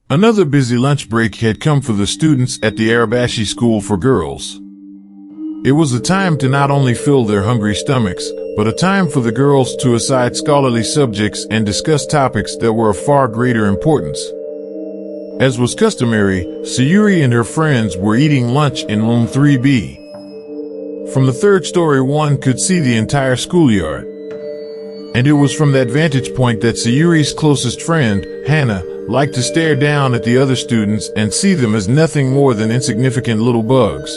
Another busy lunch break had come for the students at the Arabashi School for girls. It was a time to not only fill their hungry stomachs, but a time for the girls to aside scholarly subjects and discuss topics that were of far greater importance. As was customary, Sayuri and her friends were eating lunch in room 3B. From the third story one could see the entire schoolyard. And it was from that vantage point that Sayuri's closest friend, Hana, liked to stare down at the other students and see them as nothing more than insignificant little bugs.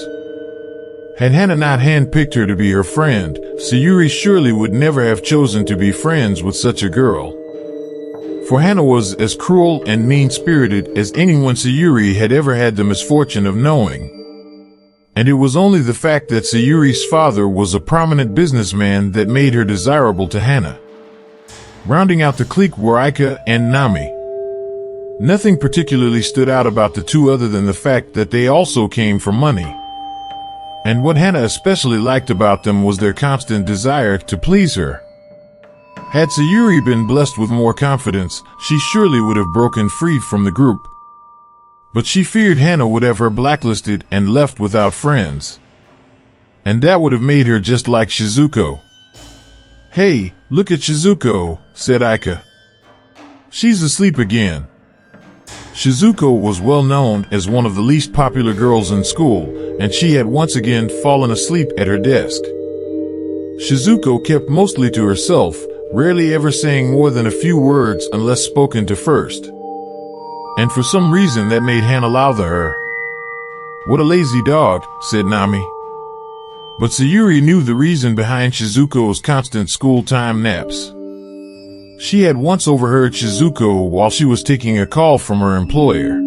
Had Hana not handpicked her to be her friend, Sayuri surely would never have chosen to be friends with such a girl. For Hana was as cruel and mean-spirited as anyone Sayuri had ever had the misfortune of knowing. And it was only the fact that Sayuri's father was a prominent businessman that made her desirable to Hana. Rounding out the clique were Aika and Nami. Nothing particularly stood out about the two other than the fact that they also came from money. And what Hana especially liked about them was their constant desire to please her. Had Sayuri been blessed with more confidence, she surely would have broken free from the group. But she feared Hana would have her blacklisted and left without friends. And that would have made her just like Shizuko. "Hey, look at Shizuko," said Aika. "She's asleep again." Shizuko was well known as one of the least popular girls in school, and she had once again fallen asleep at her desk. Shizuko kept mostly to herself, rarely ever saying more than a few words unless spoken to first. And for some reason that made Hana lather her. "What a lazy dog," said Nami. But Sayuri knew the reason behind Shizuko's constant school time naps. She had once overheard Shizuko while she was taking a call from her employer.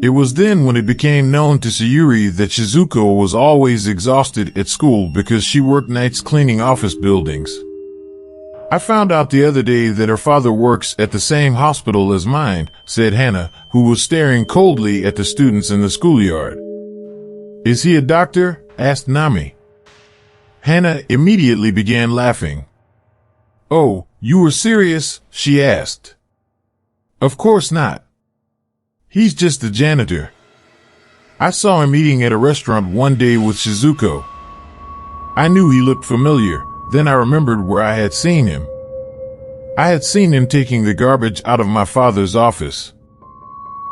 It was then when it became known to Sayuri that Shizuko was always exhausted at school because she worked nights cleaning office buildings. "I found out the other day that her father works at the same hospital as mine," said Hana, who was staring coldly at the students in the schoolyard. "Is he a doctor?" asked Nami. Hana immediately began laughing. "Oh, you were serious?" she asked. "Of course not. He's just a janitor. I saw him eating at a restaurant one day with Shizuko. I knew he looked familiar, then I remembered where I had seen him. I had seen him taking the garbage out of my father's office.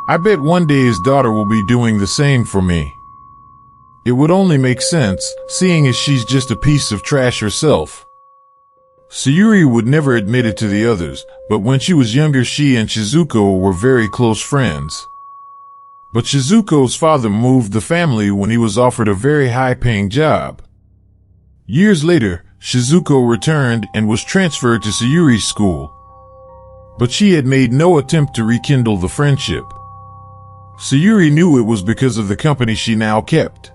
I bet one day his daughter will be doing the same for me. It would only make sense, seeing as she's just a piece of trash herself." Sayuri would never admit it to the others, but when she was younger she and Shizuko were very close friends. But Shizuko's father moved the family when he was offered a very high-paying job. Years later, Shizuko returned and was transferred to Sayuri's school. But she had made no attempt to rekindle the friendship. Sayuri knew it was because of the company she now kept.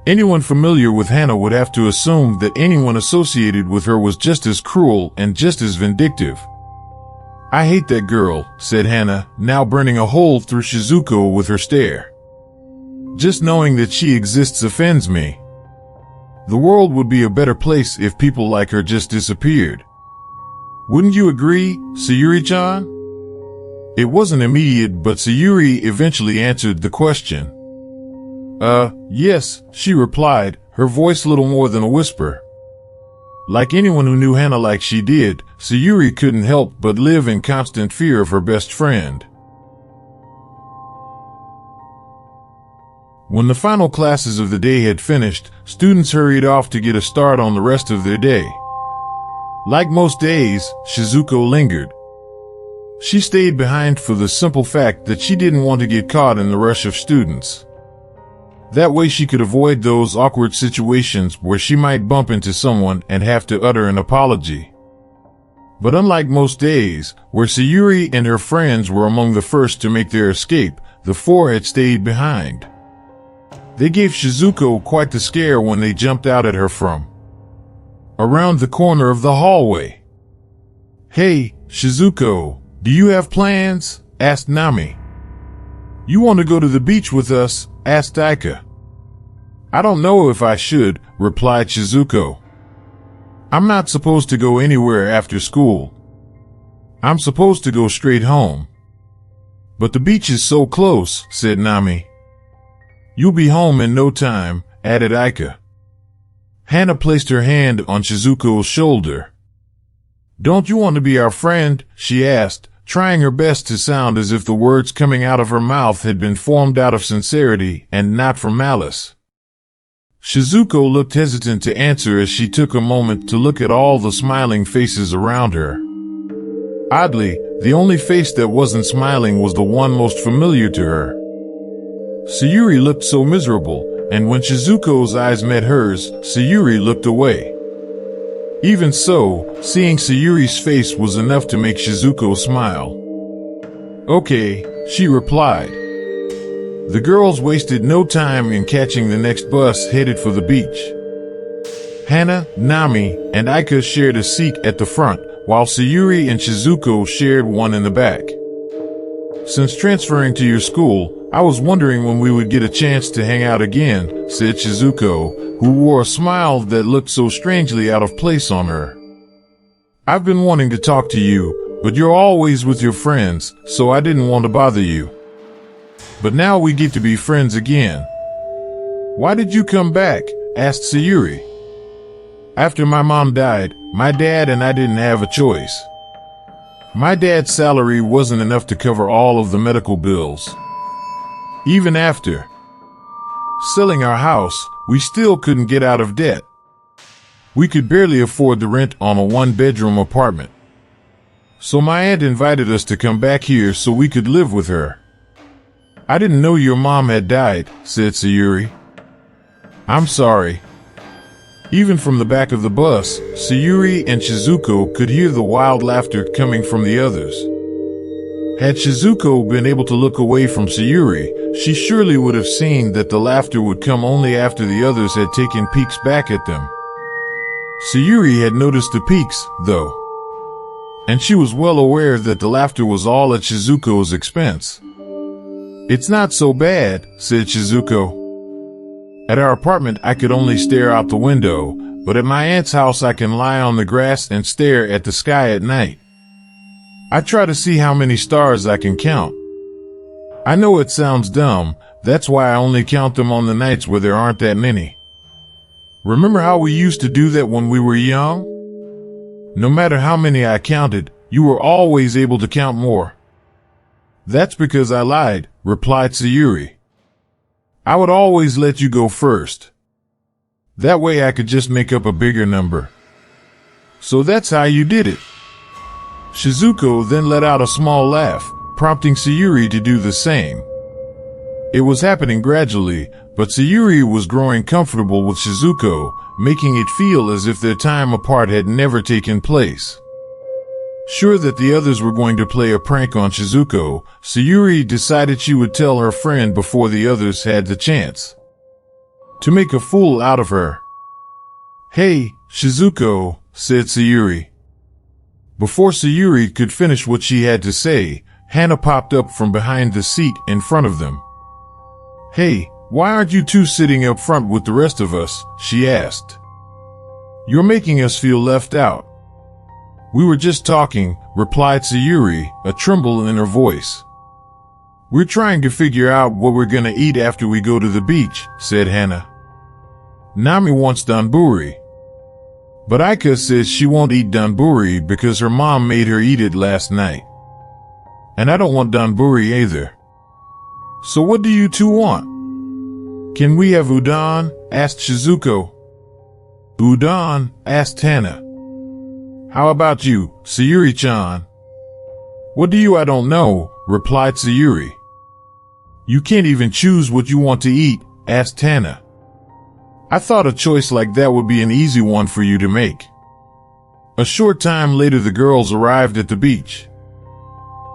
Anyone familiar with Hana would have to assume that anyone associated with her was just as cruel and just as vindictive. "I hate that girl," said Hana, now burning a hole through Shizuko with her stare. "Just knowing that she exists offends me. The world would be a better place if people like her just disappeared. Wouldn't you agree, Sayuri-chan?" It wasn't immediate, but Sayuri eventually answered the question. Yes," she replied, her voice little more than a whisper. Like anyone who knew Hana like she did, Sayuri couldn't help but live in constant fear of her best friend. When the final classes of the day had finished, students hurried off to get a start on the rest of their day. Like most days, Shizuko lingered. She stayed behind for the simple fact that she didn't want to get caught in the rush of students. That way she could avoid those awkward situations where she might bump into someone and have to utter an apology. But unlike most days, where Sayuri and her friends were among the first to make their escape, the four had stayed behind. They gave Shizuko quite the scare when they jumped out at her from around the corner of the hallway. "Hey, Shizuko, do you have plans?" asked Nami. "You want to go to the beach with us?" asked Aika. "I don't know if I should," replied Shizuko. "I'm not supposed to go anywhere after school. I'm supposed to go straight home." But the beach is so close, said Nami. You'll be home in no time, added Aika. Hana placed her hand on Shizuko's shoulder. Don't you want to be our friend? She asked, trying her best to sound as if the words coming out of her mouth had been formed out of sincerity and not from malice. Shizuko looked hesitant to answer as she took a moment to look at all the smiling faces around her. Oddly, the only face that wasn't smiling was the one most familiar to her. Sayuri looked so miserable, and when Shizuko's eyes met hers, Sayuri looked away. Even so, seeing Sayuri's face was enough to make Shizuko smile. Okay, she replied. The girls wasted no time in catching the next bus headed for the beach. Hana, Nami, and Aika shared a seat at the front, while Sayuri and Shizuko shared one in the back. Since transferring to your school, I was wondering when we would get a chance to hang out again, said Shizuko, who wore a smile that looked so strangely out of place on her. I've been wanting to talk to you, but you're always with your friends, so I didn't want to bother you. But now we get to be friends again. Why did you come back? Asked Sayuri. After my mom died, my dad and I didn't have a choice. My dad's salary wasn't enough to cover all of the medical bills. Even after selling our house, we still couldn't get out of debt. We could barely afford the rent on a one-bedroom apartment. So my aunt invited us to come back here so we could live with her. I didn't know your mom had died, said Sayuri. I'm sorry. Even from the back of the bus, Sayuri and Shizuko could hear the wild laughter coming from the others. Had Shizuko been able to look away from Sayuri, she surely would have seen that the laughter would come only after the others had taken peeks back at them. Sayuri had noticed the peeks, though, and she was well aware that the laughter was all at Shizuko's expense. It's not so bad, said Shizuko. At our apartment I could only stare out the window, but at my aunt's house I can lie on the grass and stare at the sky at night. I try to see how many stars I can count. I know it sounds dumb, that's why I only count them on the nights where there aren't that many. Remember how we used to do that when we were young? No matter how many I counted, you were always able to count more. That's because I lied, replied Sayuri. I would always let you go first. That way I could just make up a bigger number. So that's how you did it. Shizuko then let out a small laugh, prompting Sayuri to do the same. It was happening gradually, but Sayuri was growing comfortable with Shizuko, making it feel as if their time apart had never taken place. Sure that the others were going to play a prank on Shizuko, Sayuri decided she would tell her friend before the others had the chance to make a fool out of her. Hey, Shizuko, said Sayuri. Before Sayuri could finish what she had to say, Hana popped up from behind the seat in front of them. Hey, why aren't you two sitting up front with the rest of us? She asked. You're making us feel left out. We were just talking, replied Sayuri, a tremble in her voice. We're trying to figure out what we're gonna eat after we go to the beach, said Hana. Nami wants danburi. But Aika says she won't eat danburi because her mom made her eat it last night. And I don't want danburi either. So what do you two want? Can we have udon? Asked Shizuko. Udon? Asked Hana. How about you, Sayuri-chan? What do you? I don't know, replied Sayuri. You can't even choose what you want to eat, asked Hana. I thought a choice like that would be an easy one for you to make. A short time later the girls arrived at the beach.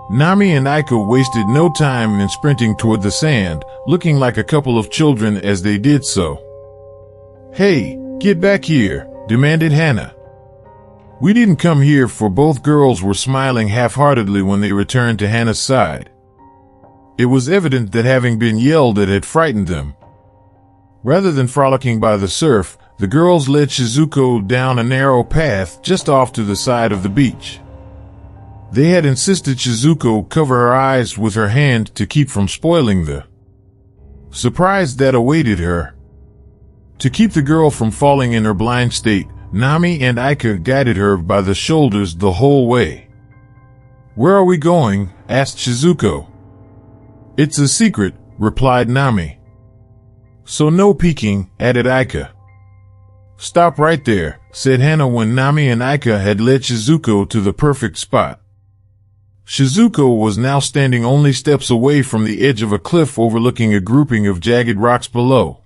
Nami and Aika wasted no time in sprinting toward the sand, looking like a couple of children as they did so. Hey, get back here, demanded Hana. We didn't come here, for both girls were smiling half-heartedly when they returned to Hana's side. It was evident that having been yelled at had frightened them. Rather than frolicking by the surf, the girls led Shizuko down a narrow path just off to the side of the beach. They had insisted Shizuko cover her eyes with her hand to keep from spoiling the surprise that awaited her. To keep the girl from falling in her blind state, Nami and Aika guided her by the shoulders the whole way. "Where are we going?" asked Shizuko. "It's a secret," replied Nami. "So no peeking," added Aika. "Stop right there," said Hana when Nami and Aika had led Shizuko to the perfect spot. Shizuko was now standing only steps away from the edge of a cliff overlooking a grouping of jagged rocks below.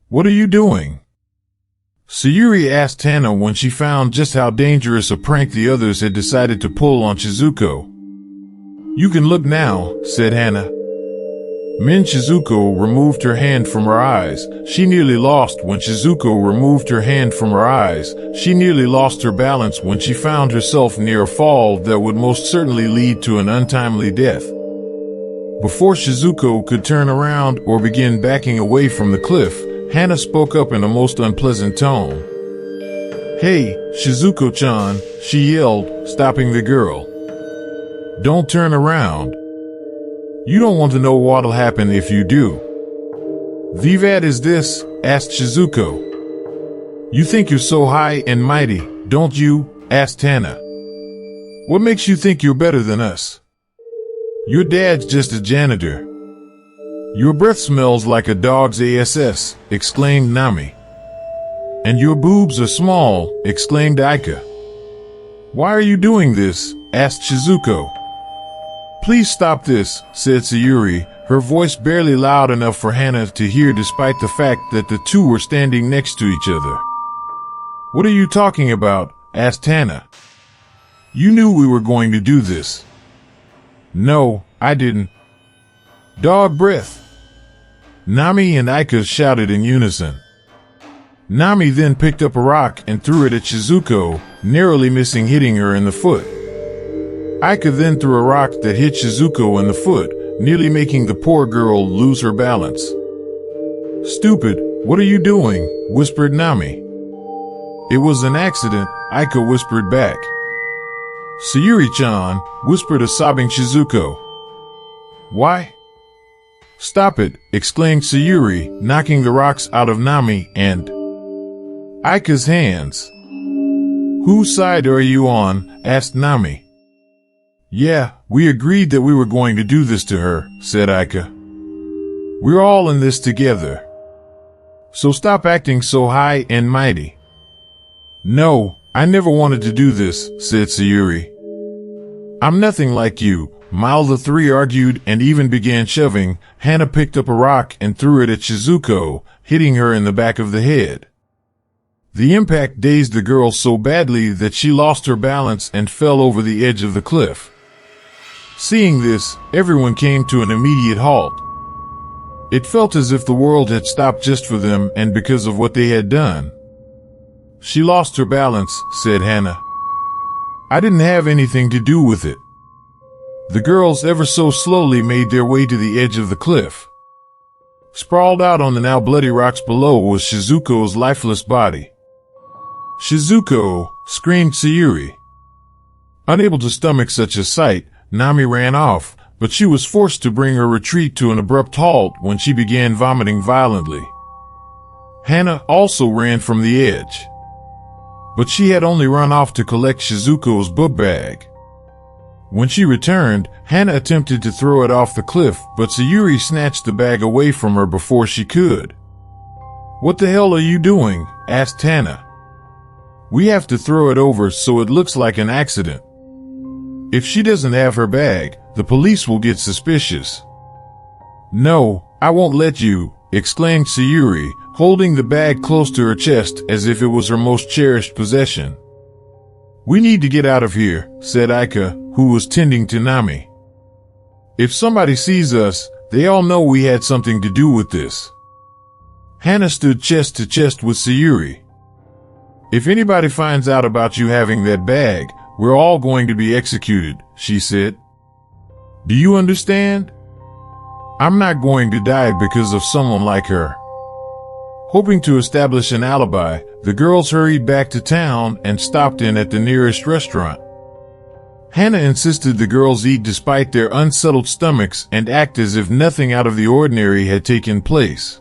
"What are you doing?" Sayuri asked Hana when she found just how dangerous a prank the others had decided to pull on Shizuko. "You can look now," said Hana. When Shizuko removed her hand from her eyes, she nearly lost her balance when she found herself near a fall that would most certainly lead to an untimely death. Before Shizuko could turn around or begin backing away from the cliff, Hana spoke up in a most unpleasant tone. "Hey, Shizuko-chan," she yelled, stopping the girl. "Don't turn around. You don't want to know what'll happen if you do." "Vivat is this?" asked Shizuko. "You think you're so high and mighty, don't you?" asked Hana. "What makes you think you're better than us? Your dad's just a janitor." "Your breath smells like a dog's ass," exclaimed Nami. "And your boobs are small," exclaimed Aika. "Why are you doing this?" asked Shizuko. "Please stop this," said Sayuri, her voice barely loud enough for Hana to hear despite the fact that the two were standing next to each other. "What are you talking about?" asked Hana. "You knew we were going to do this." "No, I didn't." "Dog breath." Nami and Aika shouted in unison. Nami then picked up a rock and threw it at Shizuko, narrowly missing hitting her in the foot. Aika then threw a rock that hit Shizuko in the foot, nearly making the poor girl lose her balance. "Stupid, what are you doing?" whispered Nami. "It was an accident," Aika whispered back. "Sayuri-chan," whispered a sobbing Shizuko. "Why?" "Stop it," exclaimed Sayuri, knocking the rocks out of Nami and Aika's hands. "Whose side are you on?" asked Nami. "Yeah, we agreed that we were going to do this to her," said Aika. "We're all in this together. So stop acting so high and mighty." "No, I never wanted to do this," said Sayuri. "I'm nothing like you." While the three argued and even began shoving, Hana picked up a rock and threw it at Shizuko, hitting her in the back of the head. The impact dazed the girl so badly that she lost her balance and fell over the edge of the cliff. Seeing this, everyone came to an immediate halt. It felt as if the world had stopped just for them and because of what they had done. "She lost her balance," said Hana. "I didn't have anything to do with it." The girls ever so slowly made their way to the edge of the cliff. Sprawled out on the now bloody rocks below was Shizuko's lifeless body. "Shizuko!" screamed Sayuri. Unable to stomach such a sight, Nami ran off, but she was forced to bring her retreat to an abrupt halt when she began vomiting violently. Hana also ran from the edge. But she had only run off to collect Shizuko's book bag. When she returned, Hana attempted to throw it off the cliff, but Sayuri snatched the bag away from her before she could. "What the hell are you doing?" asked Hana. "We have to throw it over so it looks like an accident. If she doesn't have her bag, the police will get suspicious." "No, I won't let you," exclaimed Sayuri, holding the bag close to her chest as if it was her most cherished possession. "We need to get out of here," said Aika, who was tending to Nami. "If somebody sees us, they all know we had something to do with this." Hana stood chest to chest with Sayuri. "If anybody finds out about you having that bag, we're all going to be executed," she said. "Do you understand? I'm not going to die because of someone like her." Hoping to establish an alibi, the girls hurried back to town and stopped in at the nearest restaurant. Hana insisted the girls eat despite their unsettled stomachs and act as if nothing out of the ordinary had taken place.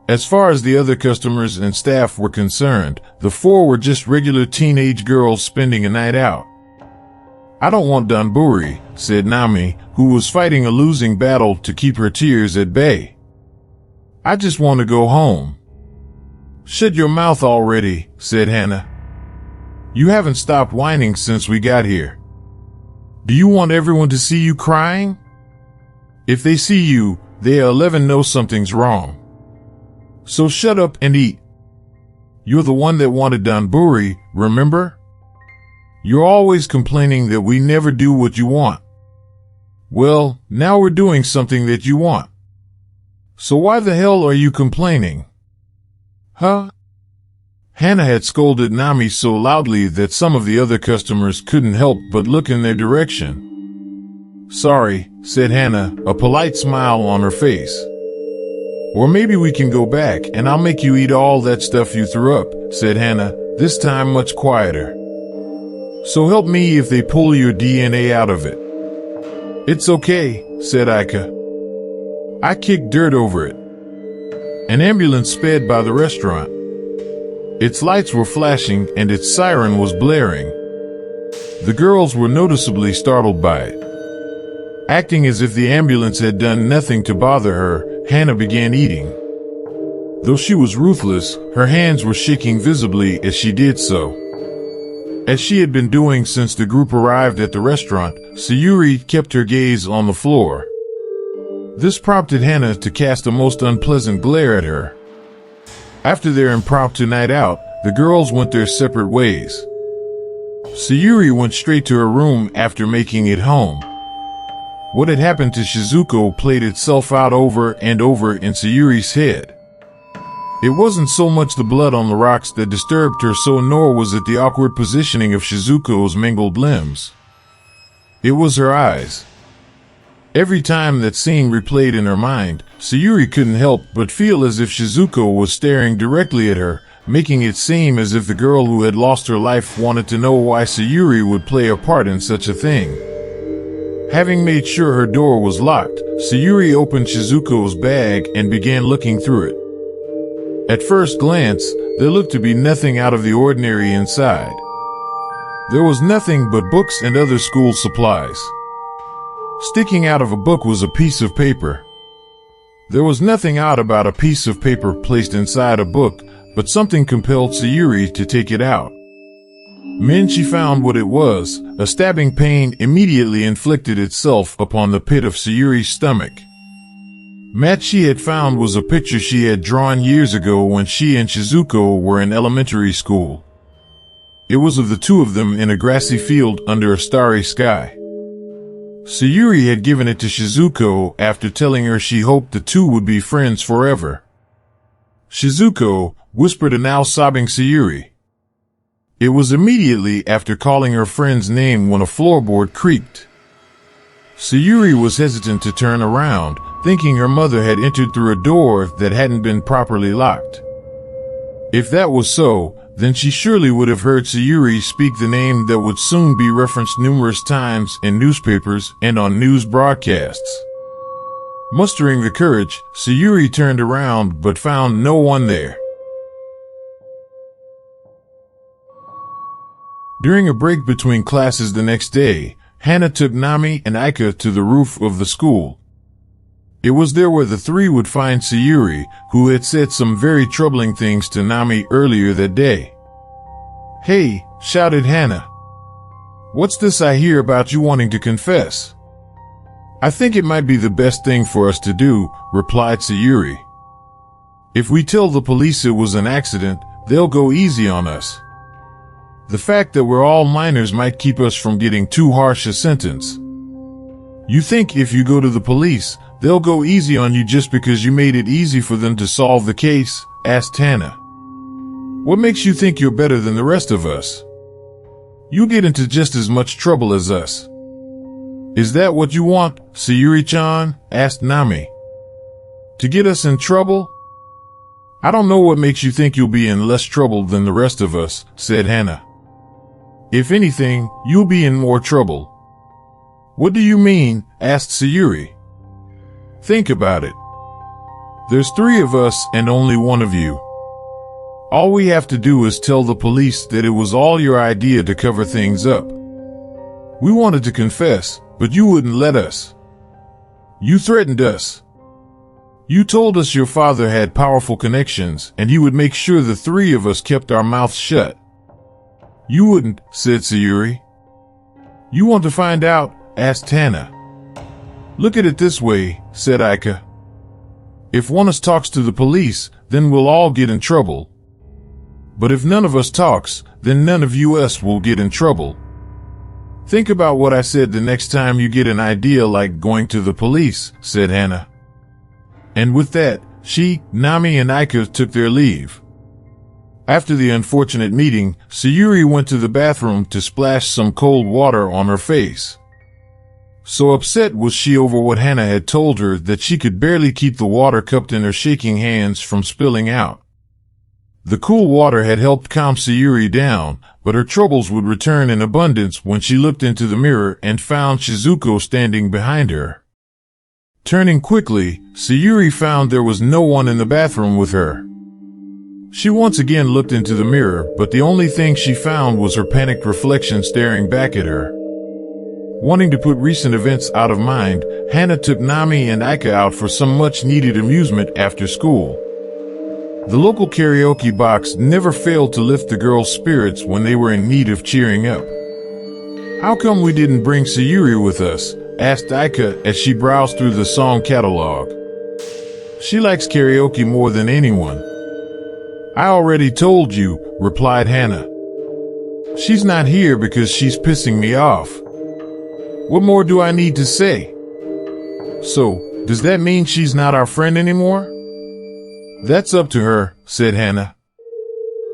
As far as the other customers and staff were concerned, the four were just regular teenage girls spending a night out. "I don't want danburi," said Nami, who was fighting a losing battle to keep her tears at bay. "I just want to go home." "Shut your mouth already," said Hana. "You haven't stopped whining since we got here. Do you want everyone to see you crying? If they see you, they'll 11 know something's wrong. So shut up and eat. You're the one that wanted danburi, remember? You're always complaining that we never do what you want. Well, now we're doing something that you want. So why the hell are you complaining? Huh?" Hana had scolded Nami so loudly that some of the other customers couldn't help but look in their direction. "Sorry," said Hana, a polite smile on her face. "Or maybe we can go back and I'll make you eat all that stuff you threw up," said Hana, this time much quieter. "So help me if they pull your DNA out of it." "It's okay," said Aika. "I kicked dirt over it." An ambulance sped by the restaurant. Its lights were flashing and its siren was blaring. The girls were noticeably startled by it. Acting as if the ambulance had done nothing to bother her, Hana began eating. Though she was ruthless, her hands were shaking visibly as she did so. As she had been doing since the group arrived at the restaurant, Sayuri kept her gaze on the floor. This prompted Hana to cast a most unpleasant glare at her. After their impromptu night out, the girls went their separate ways. Sayuri went straight to her room after making it home. What had happened to Shizuko played itself out over and over in Sayuri's head. It wasn't so much the blood on the rocks that disturbed her so, nor was it the awkward positioning of Shizuko's mangled limbs. It was her eyes. Every time that scene replayed in her mind, Sayuri couldn't help but feel as if Shizuko was staring directly at her, making it seem as if the girl who had lost her life wanted to know why Sayuri would play a part in such a thing. Having made sure her door was locked, Sayuri opened Shizuko's bag and began looking through it. At first glance, there looked to be nothing out of the ordinary inside. There was nothing but books and other school supplies. Sticking out of a book was a piece of paper. There was nothing odd about a piece of paper placed inside a book, but something compelled Sayuri to take it out. When she found what it was, a stabbing pain immediately inflicted itself upon the pit of Sayuri's stomach. What she had found was a picture she had drawn years ago when she and Shizuko were in elementary school. It was of the two of them in a grassy field under a starry sky. Sayuri had given it to Shizuko after telling her she hoped the two would be friends forever. "Shizuko," whispered a now sobbing Sayuri. It was immediately after calling her friend's name when a floorboard creaked. Sayuri was hesitant to turn around, thinking her mother had entered through a door that hadn't been properly locked. If that was so, then she surely would have heard Sayuri speak the name that would soon be referenced numerous times in newspapers and on news broadcasts. Mustering the courage, Sayuri turned around but found no one there. During a break between classes the next day, Hana took Nami and Aika to the roof of the school. It was there where the three would find Sayuri, who had said some very troubling things to Nami earlier that day. "Hey," shouted Hana. "What's this I hear about you wanting to confess?" "I think it might be the best thing for us to do," replied Sayuri. "If we tell the police it was an accident, they'll go easy on us. The fact that we're all minors might keep us from getting too harsh a sentence." "You think if you go to the police, they'll go easy on you just because you made it easy for them to solve the case?" asked Hana. "What makes you think you're better than the rest of us? You get into just as much trouble as us." "Is that what you want, Sayuri-chan?" asked Nami. "To get us in trouble?" "I don't know what makes you think you'll be in less trouble than the rest of us," said Hana. If anything, you'll be in more trouble. What do you mean? Asked Sayuri. Think about it. There's 3 of us and only one of you. All we have to do is tell the police that it was all your idea to cover things up. We wanted to confess, but you wouldn't let us. You threatened us. You told us your father had powerful connections and he would make sure the 3 of us kept our mouths shut. You wouldn't, said Sayuri. You want to find out? Asked Hana. Look at it this way, said Aika. If one of us talks to the police, then we'll all get in trouble. But if none of us talks, then none of us will get in trouble. Think about what I said the next time you get an idea like going to the police, said Hana. And with that, she, Nami and Aika took their leave. After the unfortunate meeting, Sayuri went to the bathroom to splash some cold water on her face. So upset was she over what Hana had told her that she could barely keep the water cupped in her shaking hands from spilling out. The cool water had helped calm Sayuri down, but her troubles would return in abundance when she looked into the mirror and found Shizuko standing behind her. Turning quickly, Sayuri found there was no one in the bathroom with her. She once again looked into the mirror, but the only thing she found was her panicked reflection staring back at her. Wanting to put recent events out of mind, Hana took Nami and Aika out for some much-needed amusement after school. The local karaoke box never failed to lift the girls' spirits when they were in need of cheering up. How come we didn't bring Sayuri with us? Asked Aika as she browsed through the song catalog. She likes karaoke more than anyone. I already told you, replied Hana. She's not here because she's pissing me off. What more do I need to say? So, does that mean she's not our friend anymore? That's up to her, said Hana.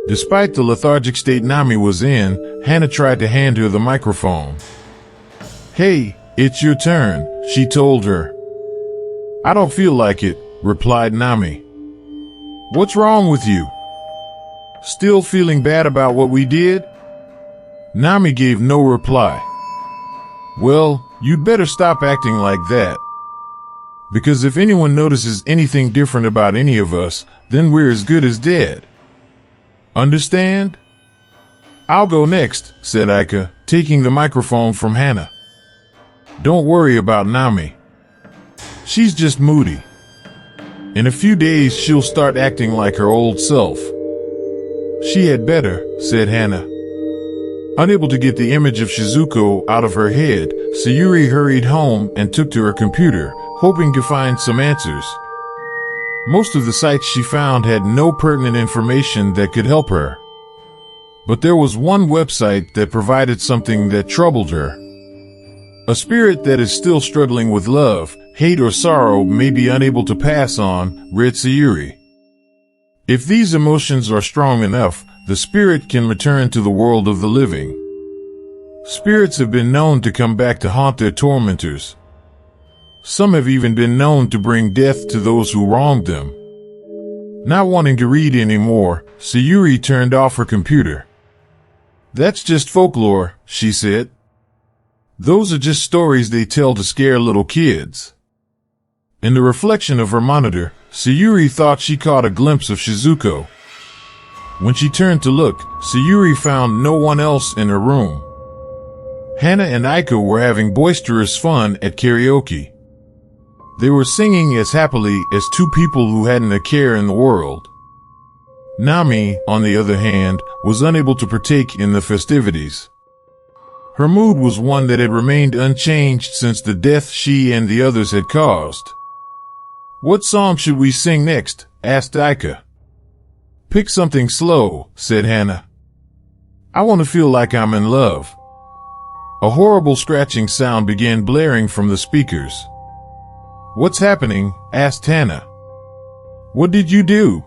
Despite the lethargic state Nami was in, Hana tried to hand her the microphone. Hey, it's your turn, she told her. I don't feel like it, replied Nami. What's wrong with you? Still feeling bad about what we did? Nami gave no reply. Well, you'd better stop acting like that. Because if anyone notices anything different about any of us, then we're as good as dead. Understand? I'll go next, said Aika, taking the microphone from Hana. Don't worry about Nami. She's just moody. In a few days she'll start acting like her old self. She had better, said Hana. Unable to get the image of Shizuko out of her head, Sayuri hurried home and took to her computer, hoping to find some answers. Most of the sites she found had no pertinent information that could help her. But there was one website that provided something that troubled her. A spirit that is still struggling with love, hate, or sorrow may be unable to pass on, read Sayuri. If these emotions are strong enough, the spirit can return to the world of the living. Spirits have been known to come back to haunt their tormentors. Some have even been known to bring death to those who wronged them. Not wanting to read anymore, Sayuri turned off her computer. That's just folklore, she said. Those are just stories they tell to scare little kids. In the reflection of her monitor, Sayuri thought she caught a glimpse of Shizuko. When she turned to look, Sayuri found no one else in her room. Hana and Aika were having boisterous fun at karaoke. They were singing as happily as two people who hadn't a care in the world. Nami, on the other hand, was unable to partake in the festivities. Her mood was one that had remained unchanged since the death she and the others had caused. What song should we sing next? Asked Aika. Pick something slow, said Hana. I want to feel like I'm in love. A horrible scratching sound began blaring from the speakers. What's happening? Asked Hana. What did you do?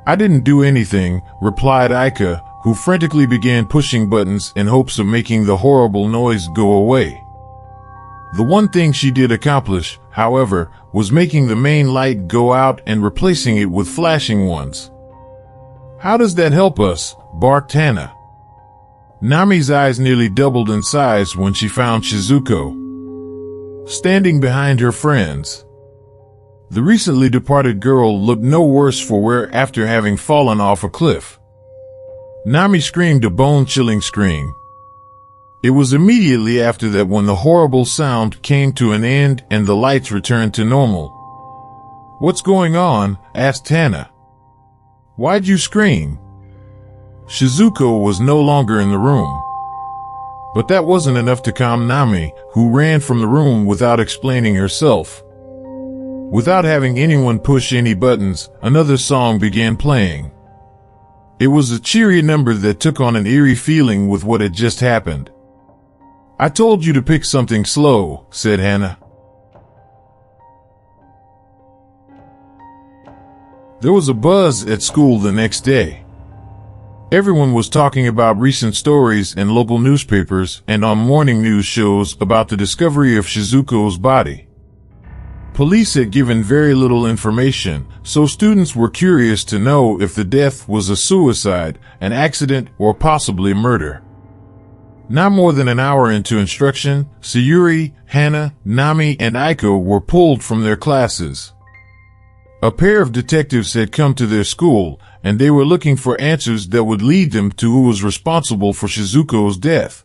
I didn't do anything, replied Aika, who frantically began pushing buttons in hopes of making the horrible noise go away. The one thing she did accomplish, however, was making the main light go out and replacing it with flashing ones. How does that help us? Barked Hana. Nami's eyes nearly doubled in size when she found Shizuko standing behind her friends. The recently departed girl looked no worse for wear after having fallen off a cliff. Nami screamed a bone-chilling scream. It was immediately after that when the horrible sound came to an end and the lights returned to normal. "What's going on?" asked Hana. "Why'd you scream?" Shizuko was no longer in the room. But that wasn't enough to calm Nami, who ran from the room without explaining herself. Without having anyone push any buttons, another song began playing. It was a cheery number that took on an eerie feeling with what had just happened. "I told you to pick something slow," said Hana. There was a buzz at school the next day. Everyone was talking about recent stories in local newspapers and on morning news shows about the discovery of Shizuko's body. Police had given very little information, so students were curious to know if the death was a suicide, an accident, or possibly murder. Not more than an hour into instruction, Sayuri, Hana, Nami, and Aika were pulled from their classes. A pair of detectives had come to their school, and they were looking for answers that would lead them to who was responsible for Shizuko's death.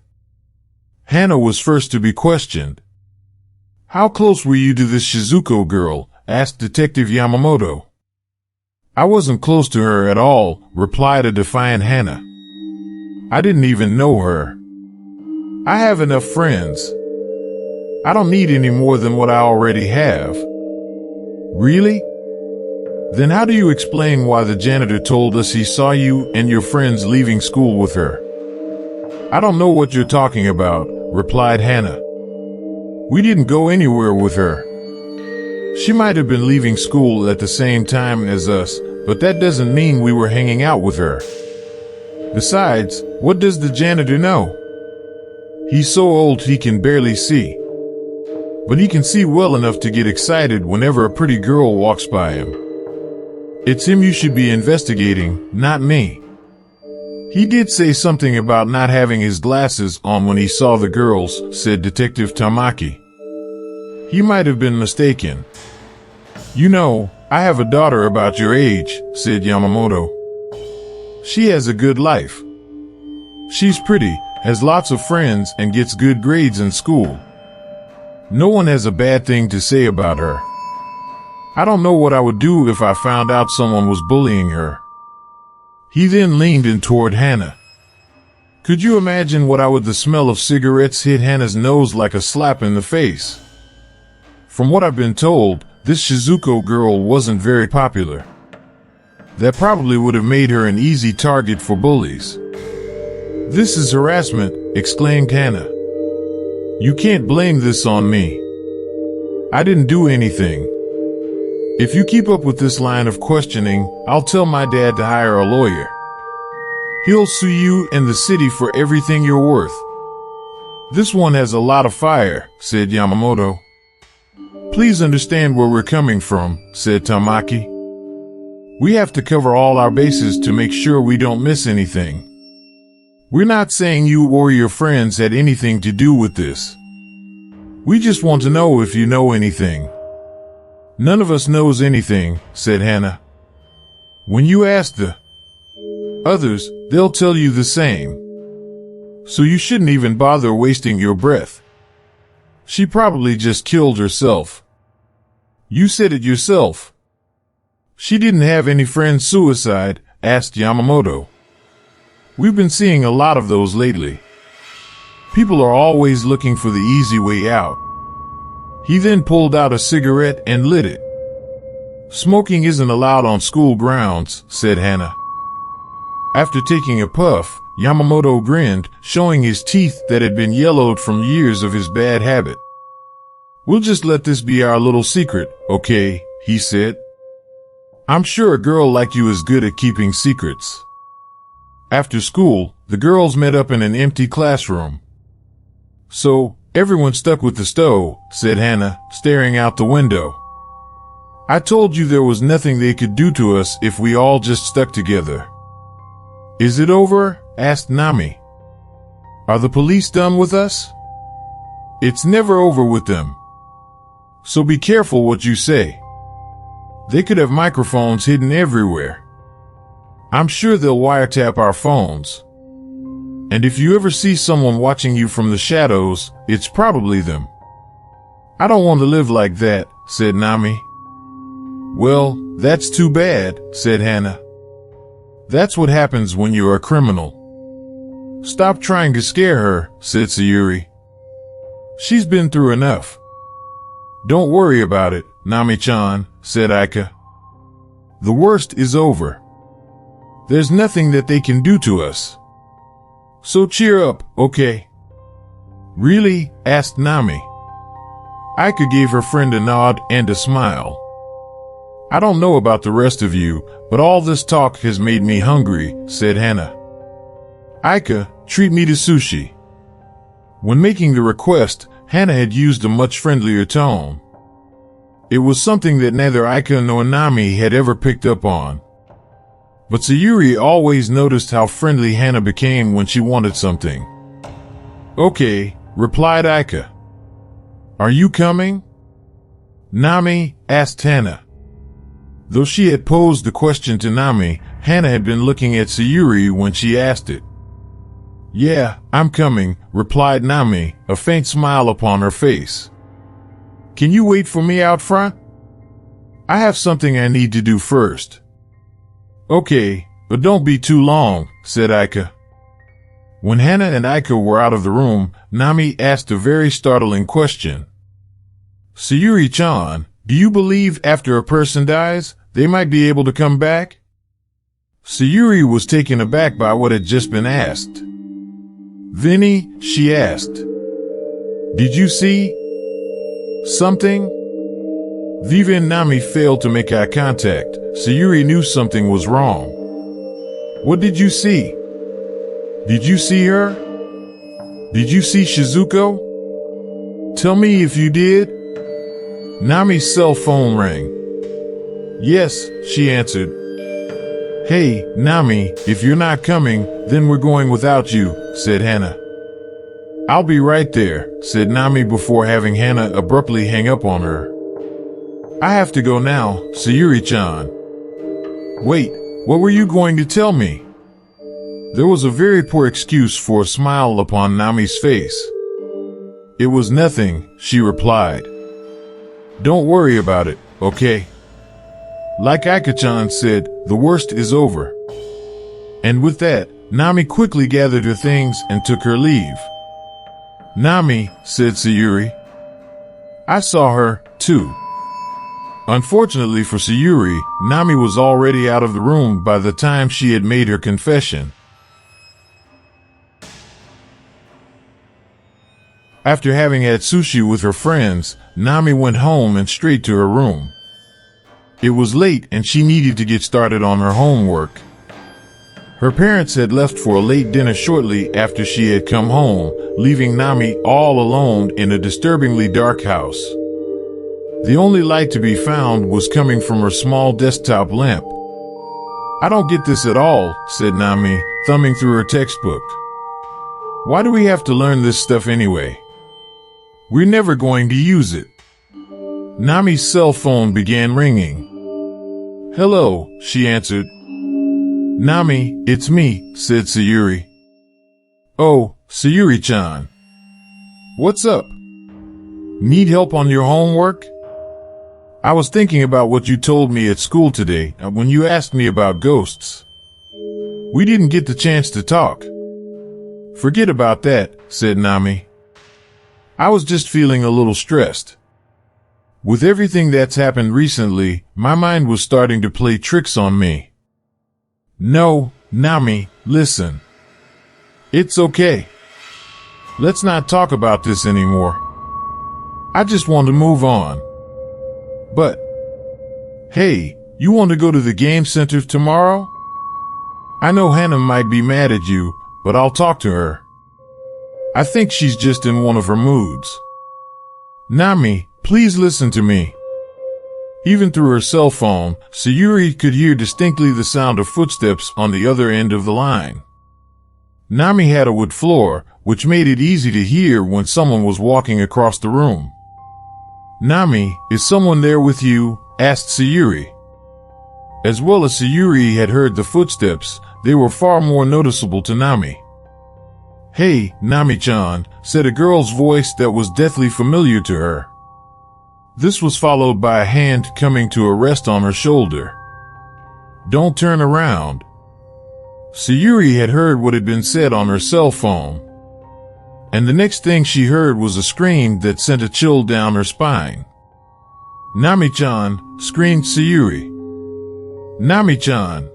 Hana was first to be questioned. "How close were you to this Shizuko girl?" asked Detective Yamamoto. "I wasn't close to her at all," replied a defiant Hana. "I didn't even know her. I have enough friends. I don't need any more than what I already have." "Really? Then how do you explain why the janitor told us he saw you and your friends leaving school with her?" "I don't know what you're talking about," replied Hana. "We didn't go anywhere with her. She might have been leaving school at the same time as us, but that doesn't mean we were hanging out with her. Besides, what does the janitor know? He's so old he can barely see. But he can see well enough to get excited whenever a pretty girl walks by him. It's him you should be investigating, not me. He did say something about not having his glasses on when he saw the girls," said Detective Tamaki. "He might have been mistaken." "You know, I have a daughter about your age," said Yamamoto. "She has a good life. She's pretty, has lots of friends, and gets good grades in school. No one has a bad thing to say about her. I don't know what I would do if I found out someone was bullying her." He then leaned in toward Hana. "Could you imagine what the smell of cigarettes hit Hana's nose like a slap in the face? From what I've been told, this Shizuko girl wasn't very popular. That probably would have made her an easy target for bullies." "This is harassment," exclaimed Hana. "You can't blame this on me. I didn't do anything. If you keep up with this line of questioning, I'll tell my dad to hire a lawyer. He'll sue you and the city for everything you're worth." "This one has a lot of fire," said Yamamoto. "Please understand where we're coming from," said Tamaki. "We have to cover all our bases to make sure we don't miss anything. We're not saying you or your friends had anything to do with this. We just want to know if you know anything." "None of us knows anything," said Hana. "When you ask the others, they'll tell you the same. So you shouldn't even bother wasting your breath. She probably just killed herself. You said it yourself." "She didn't have any friends suicide?" asked Yamamoto. "We've been seeing a lot of those lately. People are always looking for the easy way out." He then pulled out a cigarette and lit it. "Smoking isn't allowed on school grounds," said Hana. After taking a puff, Yamamoto grinned, showing his teeth that had been yellowed from years of his bad habit. "We'll just let this be our little secret, okay?" he said. "I'm sure a girl like you is good at keeping secrets." After school, the girls met up in an empty classroom. "So, everyone stuck with the stove," said Hana, staring out the window. "I told you there was nothing they could do to us if we all just stuck together." "Is it over?" asked Nami. Are the police done with us? It's never over with them. So be careful what you say. They could have microphones hidden everywhere. I'm sure they'll wiretap our phones. And if you ever see someone watching you from the shadows, it's probably them. I don't want to live like that, said Nami. Well, that's too bad, said Hana. That's what happens when you're a criminal. Stop trying to scare her, said Sayuri. She's been through enough. Don't worry about it, Nami-chan, said Aika. The worst is over. There's nothing that they can do to us. So cheer up, okay? Really? Asked Nami. Aika gave her friend a nod and a smile. I don't know about the rest of you, but all this talk has made me hungry, said Hana. Aika, treat me to sushi. When making the request, Hana had used a much friendlier tone. It was something that neither Aika nor Nami had ever picked up on. But Sayuri always noticed how friendly Hana became when she wanted something. Okay, replied Aika. Are you coming? Nami asked Hana. Though she had posed the question to Nami, Hana had been looking at Sayuri when she asked it. Yeah, I'm coming, replied Nami, a faint smile upon her face. Can you wait for me out front? I have something I need to do first. Okay, but don't be too long, said Aika. When Hana and Aika were out of the room, Nami asked a very startling question. Sayuri-chan, do you believe after a person dies, they might be able to come back? Sayuri was taken aback by what had just been asked. Vinny, she asked. Did you see something? Viva and Nami failed to make eye contact. Sayuri knew something was wrong. What did you see? Did you see her? Did you see Shizuko? Tell me if you did. Nami's cell phone rang. Yes, she answered. Hey, Nami, if you're not coming, then we're going without you, said Hana. I'll be right there, said Nami before having Hana abruptly hang up on her. I have to go now, Sayuri-chan. Wait, what were you going to tell me? There was a very poor excuse for a smile upon Nami's face. It was nothing, she replied. Don't worry about it, okay? Like Aika-chan said, the worst is over. And with that, Nami quickly gathered her things and took her leave. Nami, said Sayuri. I saw her, too. Unfortunately for Sayuri, Nami was already out of the room by the time she had made her confession. After having had sushi with her friends, Nami went home and straight to her room. It was late and she needed to get started on her homework. Her parents had left for a late dinner shortly after she had come home, leaving Nami all alone in a disturbingly dark house. The only light to be found was coming from her small desktop lamp. I don't get this at all, said Nami, thumbing through her textbook. Why do we have to learn this stuff anyway? We're never going to use it. Nami's cell phone began ringing. Hello, she answered. Nami, it's me, said Sayuri. Oh, Sayuri-chan. What's up? Need help on your homework? I was thinking about what you told me at school today when you asked me about ghosts. We didn't get the chance to talk. Forget about that, said Nami. I was just feeling a little stressed. With everything that's happened recently, my mind was starting to play tricks on me. No, Nami, listen. It's okay. Let's not talk about this anymore. I just want to move on. But, hey, you want to go to the game center tomorrow? I know Hana might be mad at you, but I'll talk to her. I think she's just in one of her moods. Nami, please listen to me. Even through her cell phone, Sayuri could hear distinctly the sound of footsteps on the other end of the line. Nami had a wood floor, which made it easy to hear when someone was walking across the room. "Nami, is someone there with you?" asked Sayuri. As well as Sayuri had heard the footsteps, they were far more noticeable to Nami. "Hey, Nami-chan," said a girl's voice that was deathly familiar to her. This was followed by a hand coming to a rest on her shoulder. "Don't turn around." Sayuri had heard what had been said on her cell phone. And the next thing she heard was a scream that sent a chill down her spine. "Nami-chan," screamed Sayuri. "Nami-chan."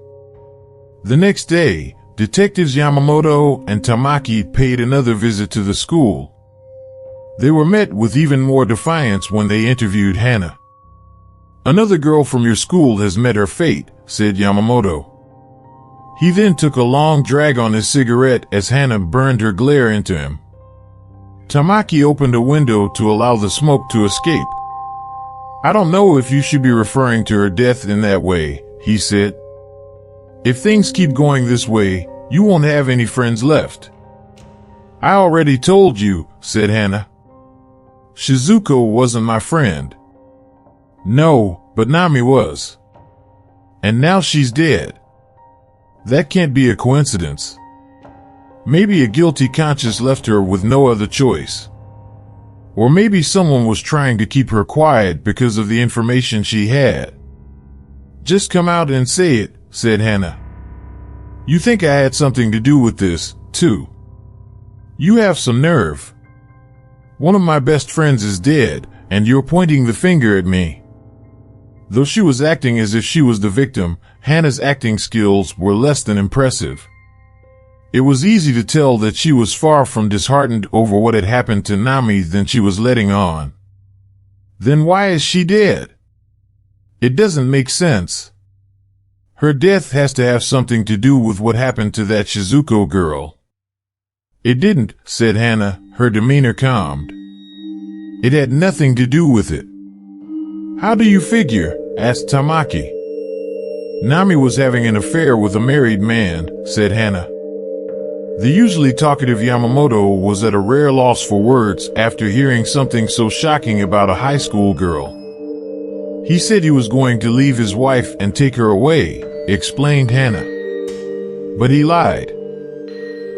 The next day, Detectives Yamamoto and Tamaki paid another visit to the school. They were met with even more defiance when they interviewed Hana. "Another girl from your school has met her fate," said Yamamoto. He then took a long drag on his cigarette as Hana burned her glare into him. Tamaki opened a window to allow the smoke to escape. "I don't know if you should be referring to her death in that way," he said. "If things keep going this way, you won't have any friends left." "I already told you," said Hana. "Shizuko wasn't my friend." "No, but Nami was. And now she's dead. That can't be a coincidence. Maybe a guilty conscience left her with no other choice. Or maybe someone was trying to keep her quiet because of the information she had." "Just come out and say it," said Hana. "You think I had something to do with this, too? You have some nerve. One of my best friends is dead, and you're pointing the finger at me." Though she was acting as if she was the victim, Hana's acting skills were less than impressive. It was easy to tell that she was far from disheartened over what had happened to Nami than she was letting on. "Then why is she dead? It doesn't make sense. Her death has to have something to do with what happened to that Shizuko girl." "It didn't," said Hana, her demeanor calmed. "It had nothing to do with it." "How do you figure?" asked Tamaki. "Nami was having an affair with a married man," said Hana. The usually talkative Yamamoto was at a rare loss for words after hearing something so shocking about a high school girl. "He said he was going to leave his wife and take her away," explained Hana. "But he lied.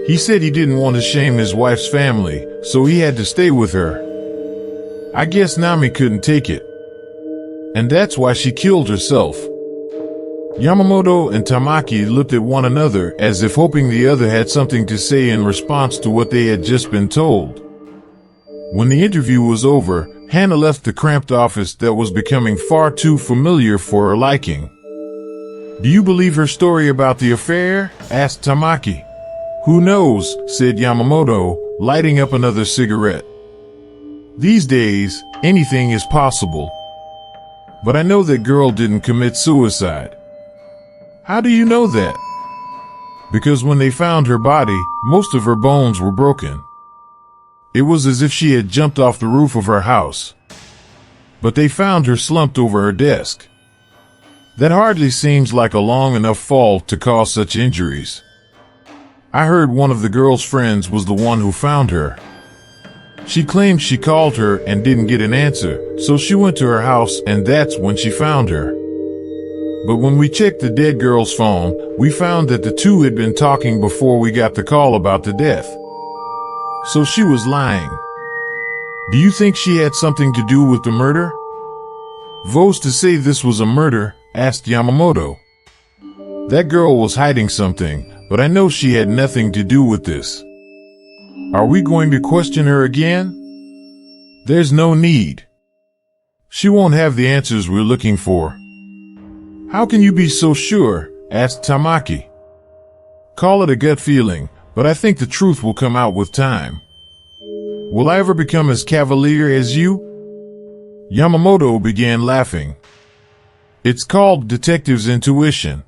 He said he didn't want to shame his wife's family, so he had to stay with her. I guess Nami couldn't take it. And that's why she killed herself." Yamamoto and Tamaki looked at one another as if hoping the other had something to say in response to what they had just been told. When the interview was over, Hana left the cramped office that was becoming far too familiar for her liking. "Do you believe her story about the affair?" asked Tamaki. "Who knows," said Yamamoto, lighting up another cigarette. "These days, anything is possible. But I know that girl didn't commit suicide." "How do you know that?" "Because when they found her body, most of her bones were broken. It was as if she had jumped off the roof of her house. But they found her slumped over her desk. That hardly seems like a long enough fall to cause such injuries. I heard one of the girl's friends was the one who found her. She claimed she called her and didn't get an answer, so she went to her house and that's when she found her. But when we checked the dead girl's phone, we found that the two had been talking before we got the call about the death. So she was lying. Do you think she had something to do with the murder?" "Vo's to say this was a murder?" asked Yamamoto. "That girl was hiding something, but I know she had nothing to do with this." "Are we going to question her again?" "There's no need. She won't have the answers we're looking for." "How can you be so sure?" asked Tamaki. "Call it a gut feeling, but I think the truth will come out with time." "Will I ever become as cavalier as you?" Yamamoto began laughing. "It's called detective's intuition.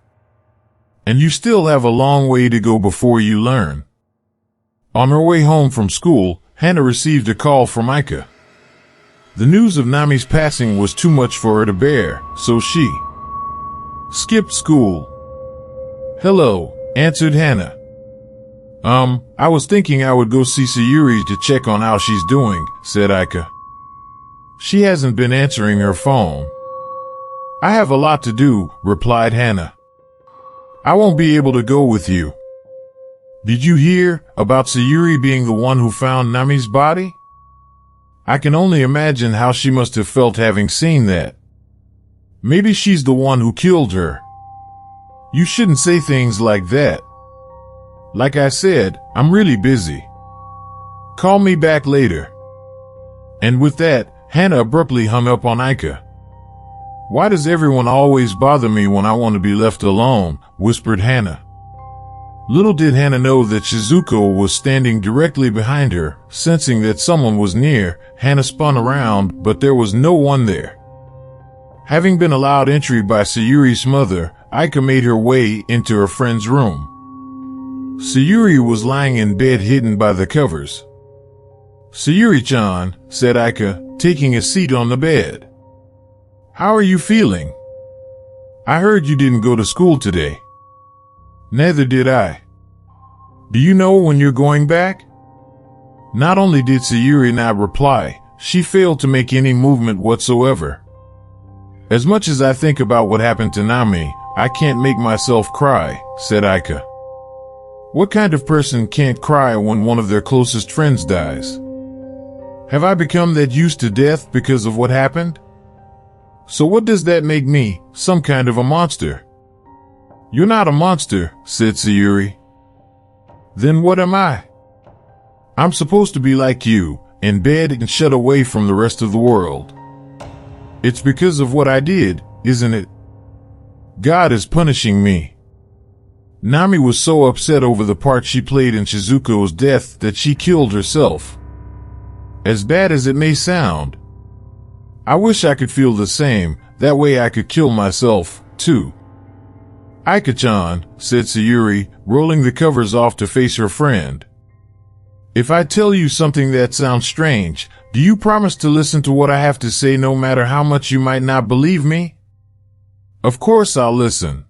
And you still have a long way to go before you learn." On her way home from school, Hana received a call from Aika. The news of Nami's passing was too much for her to bear, so she skipped school. "Hello," answered Hana. I was thinking I would go see Sayuri to check on how she's doing, said Aika. She hasn't been answering her phone. I have a lot to do, replied Hana. I won't be able to go with you. Did you hear about Sayuri being the one who found Nami's body? I can only imagine how she must have felt having seen that. Maybe she's the one who killed her. You shouldn't say things like that. Like I said, I'm really busy. Call me back later. And with that, Hana abruptly hung up on Aika. Why does everyone always bother me when I want to be left alone? Whispered Hana. Little did Hana know that Shizuko was standing directly behind her. Sensing that someone was near, Hana spun around, but there was no one there. Having been allowed entry by Sayuri's mother, Aika made her way into her friend's room. Sayuri was lying in bed hidden by the covers. Sayuri-chan, said Aika, taking a seat on the bed. How are you feeling? I heard you didn't go to school today. Neither did I. Do you know when you're going back? Not only did Sayuri not reply, she failed to make any movement whatsoever. As much as I think about what happened to Nami, I can't make myself cry, said Aika. What kind of person can't cry when one of their closest friends dies? Have I become that used to death because of what happened? So what does that make me, some kind of a monster? You're not a monster, said Sayuri. Then what am I? I'm supposed to be like you, in bed and shut away from the rest of the world. It's because of what I did, isn't it? God is punishing me. Nami was so upset over the part she played in Shizuko's death that she killed herself. As bad as it may sound, I wish I could feel the same, that way I could kill myself, too. Aika-chan, said Sayuri, rolling the covers off to face her friend. If I tell you something that sounds strange, do you promise to listen to what I have to say no matter how much you might not believe me? Of course I'll listen.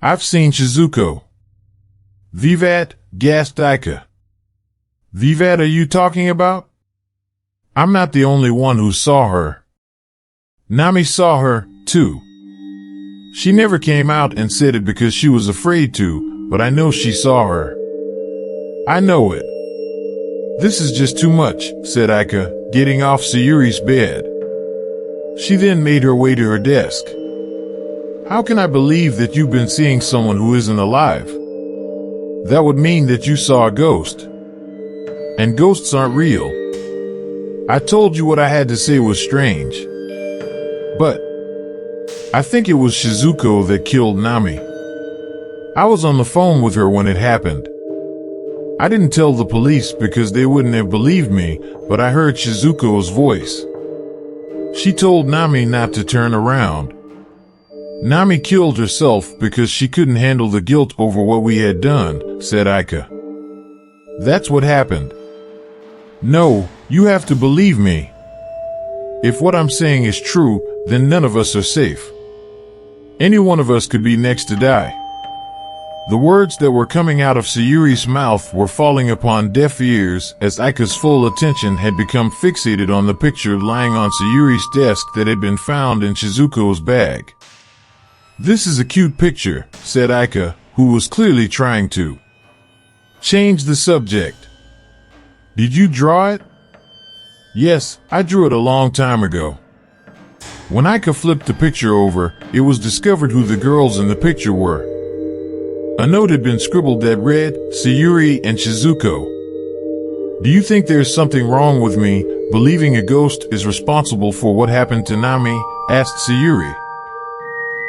I've seen Shizuko. Vivat, gasped Aika. Vivat are you talking about? I'm not the only one who saw her. Nami saw her, too. She never came out and said it because she was afraid to, but I know she saw her. I know it. This is just too much, said Aika, getting off Sayuri's bed. She then made her way to her desk. How can I believe that you've been seeing someone who isn't alive? That would mean that you saw a ghost. And ghosts aren't real. I told you what I had to say was strange. But I think it was Shizuko that killed Nami. I was on the phone with her when it happened. I didn't tell the police because they wouldn't have believed me, but I heard Shizuko's voice. She told Nami not to turn around. Nami killed herself because she couldn't handle the guilt over what we had done, said Aika. That's what happened. No, you have to believe me. If what I'm saying is true, then none of us are safe. Any one of us could be next to die. The words that were coming out of Sayuri's mouth were falling upon deaf ears as Aika's full attention had become fixated on the picture lying on Sayuri's desk that had been found in Shizuko's bag. This is a cute picture, said Aika, who was clearly trying to change the subject. Did you draw it? Yes, I drew it a long time ago. When Aika flipped the picture over, it was discovered who the girls in the picture were. A note had been scribbled that read, Sayuri and Shizuko. Do you think there's something wrong with me, believing a ghost is responsible for what happened to Nami? Asked Sayuri.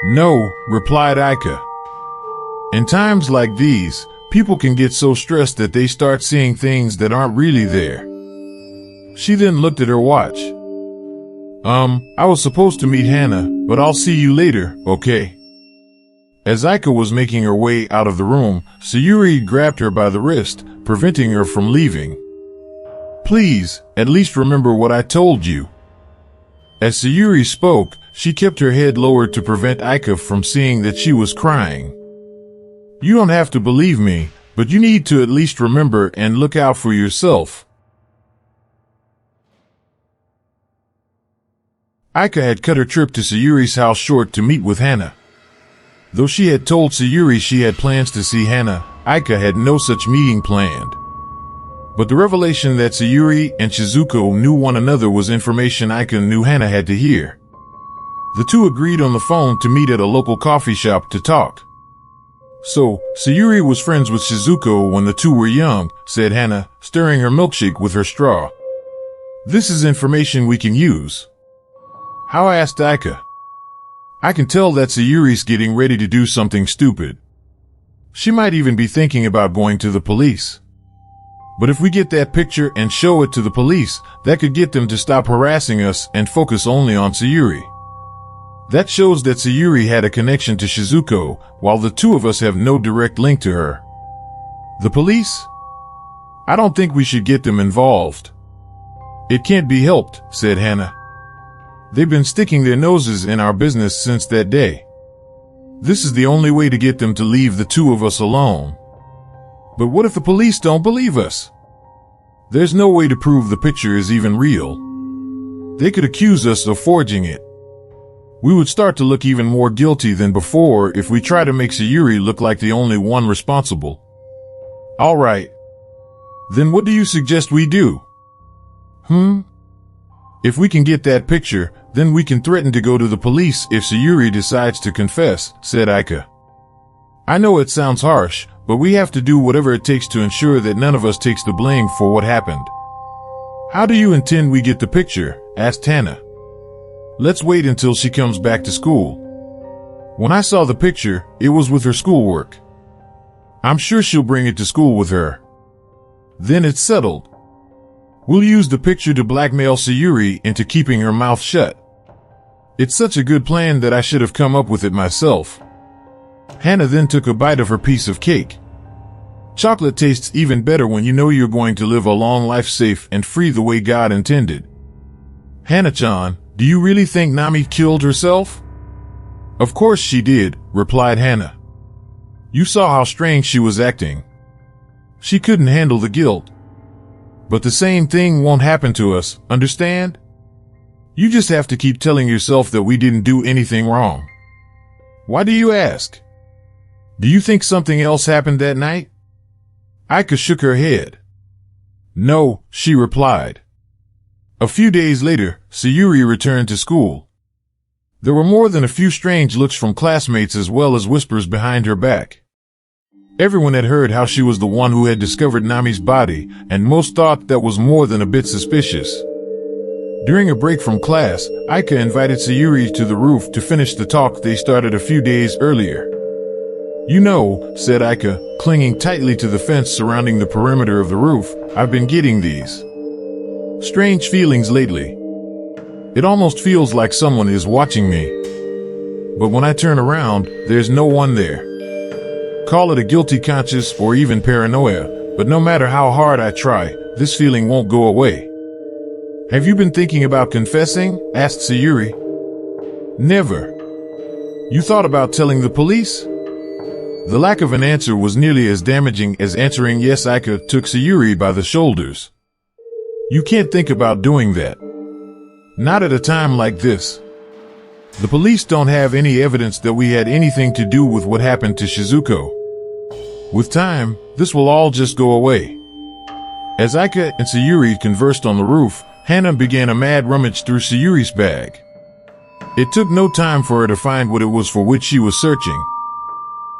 No, replied Aika. In times like these, people can get so stressed that they start seeing things that aren't really there. She then looked at her watch. I was supposed to meet Hana, but I'll see you later, okay? As Aika was making her way out of the room, Sayuri grabbed her by the wrist, preventing her from leaving. Please, at least remember what I told you. As Sayuri spoke, she kept her head lowered to prevent Aika from seeing that she was crying. You don't have to believe me, But you need to at least remember and look out for yourself. Aika had cut her trip to Sayuri's house short to meet with Hana. Though she had told Sayuri she had plans to see Hana, Aika had no such meeting planned. But the revelation that Sayuri and Shizuko knew one another was information Aika knew Hana had to hear. The two agreed on the phone to meet at a local coffee shop to talk. So, Sayuri was friends with Shizuko when the two were young, said Hana, stirring her milkshake with her straw. This is information we can use. How? Asked Aika. I can tell that Sayuri's getting ready to do something stupid. She might even be thinking about going to the police. But if we get that picture and show it to the police, that could get them to stop harassing us and focus only on Sayuri. That shows that Sayuri had a connection to Shizuko, while the two of us have no direct link to her. The police? I don't think we should get them involved. It can't be helped, said Hana. They've been sticking their noses in our business since that day. This is the only way to get them to leave the two of us alone. But what if the police don't believe us? There's no way to prove the picture is even real. They could accuse us of forging it. We would start to look even more guilty than before if we try to make Sayuri look like the only one responsible. All right. Then what do you suggest we do? If we can get that picture, then we can threaten to go to the police if Sayuri decides to confess, said Aika. I know it sounds harsh, but we have to do whatever it takes to ensure that none of us takes the blame for what happened. How do you intend we get the picture? Asked Hana. Let's wait until she comes back to school. When I saw the picture, it was with her schoolwork. I'm sure she'll bring it to school with her. Then it's settled. We'll use the picture to blackmail Sayuri into keeping her mouth shut. It's such a good plan that I should have come up with it myself. Hana then took a bite of her piece of cake. Chocolate tastes even better when you know you're going to live a long life safe and free the way God intended. Hana-chan, do you really think Nami killed herself? Of course she did, replied Hana. You saw how strange she was acting. She couldn't handle the guilt. But the same thing won't happen to us, understand? You just have to keep telling yourself that we didn't do anything wrong. Why do you ask? Do you think something else happened that night? Aika shook her head. No, she replied. A few days later, Sayuri returned to school. There were more than a few strange looks from classmates as well as whispers behind her back. Everyone had heard how she was the one who had discovered Nami's body, and most thought that was more than a bit suspicious. During a break from class, Aika invited Sayuri to the roof to finish the talk they started a few days earlier. You know, said Aika, clinging tightly to the fence surrounding the perimeter of the roof, I've been getting these strange feelings lately. It almost feels like someone is watching me. But when I turn around, there's no one there. Call it a guilty conscience or even paranoia, but no matter how hard I try, this feeling won't go away. Have you been thinking about confessing? Asked Sayuri. Never. You thought about telling the police? The lack of an answer was nearly as damaging as answering yes. Aika took Sayuri by the shoulders. You can't think about doing that. Not at a time like this. The police don't have any evidence that we had anything to do with what happened to Shizuko. With time, this will all just go away. As Aika and Sayuri conversed on the roof, Hana began a mad rummage through Sayuri's bag. It took no time for her to find what it was for which she was searching.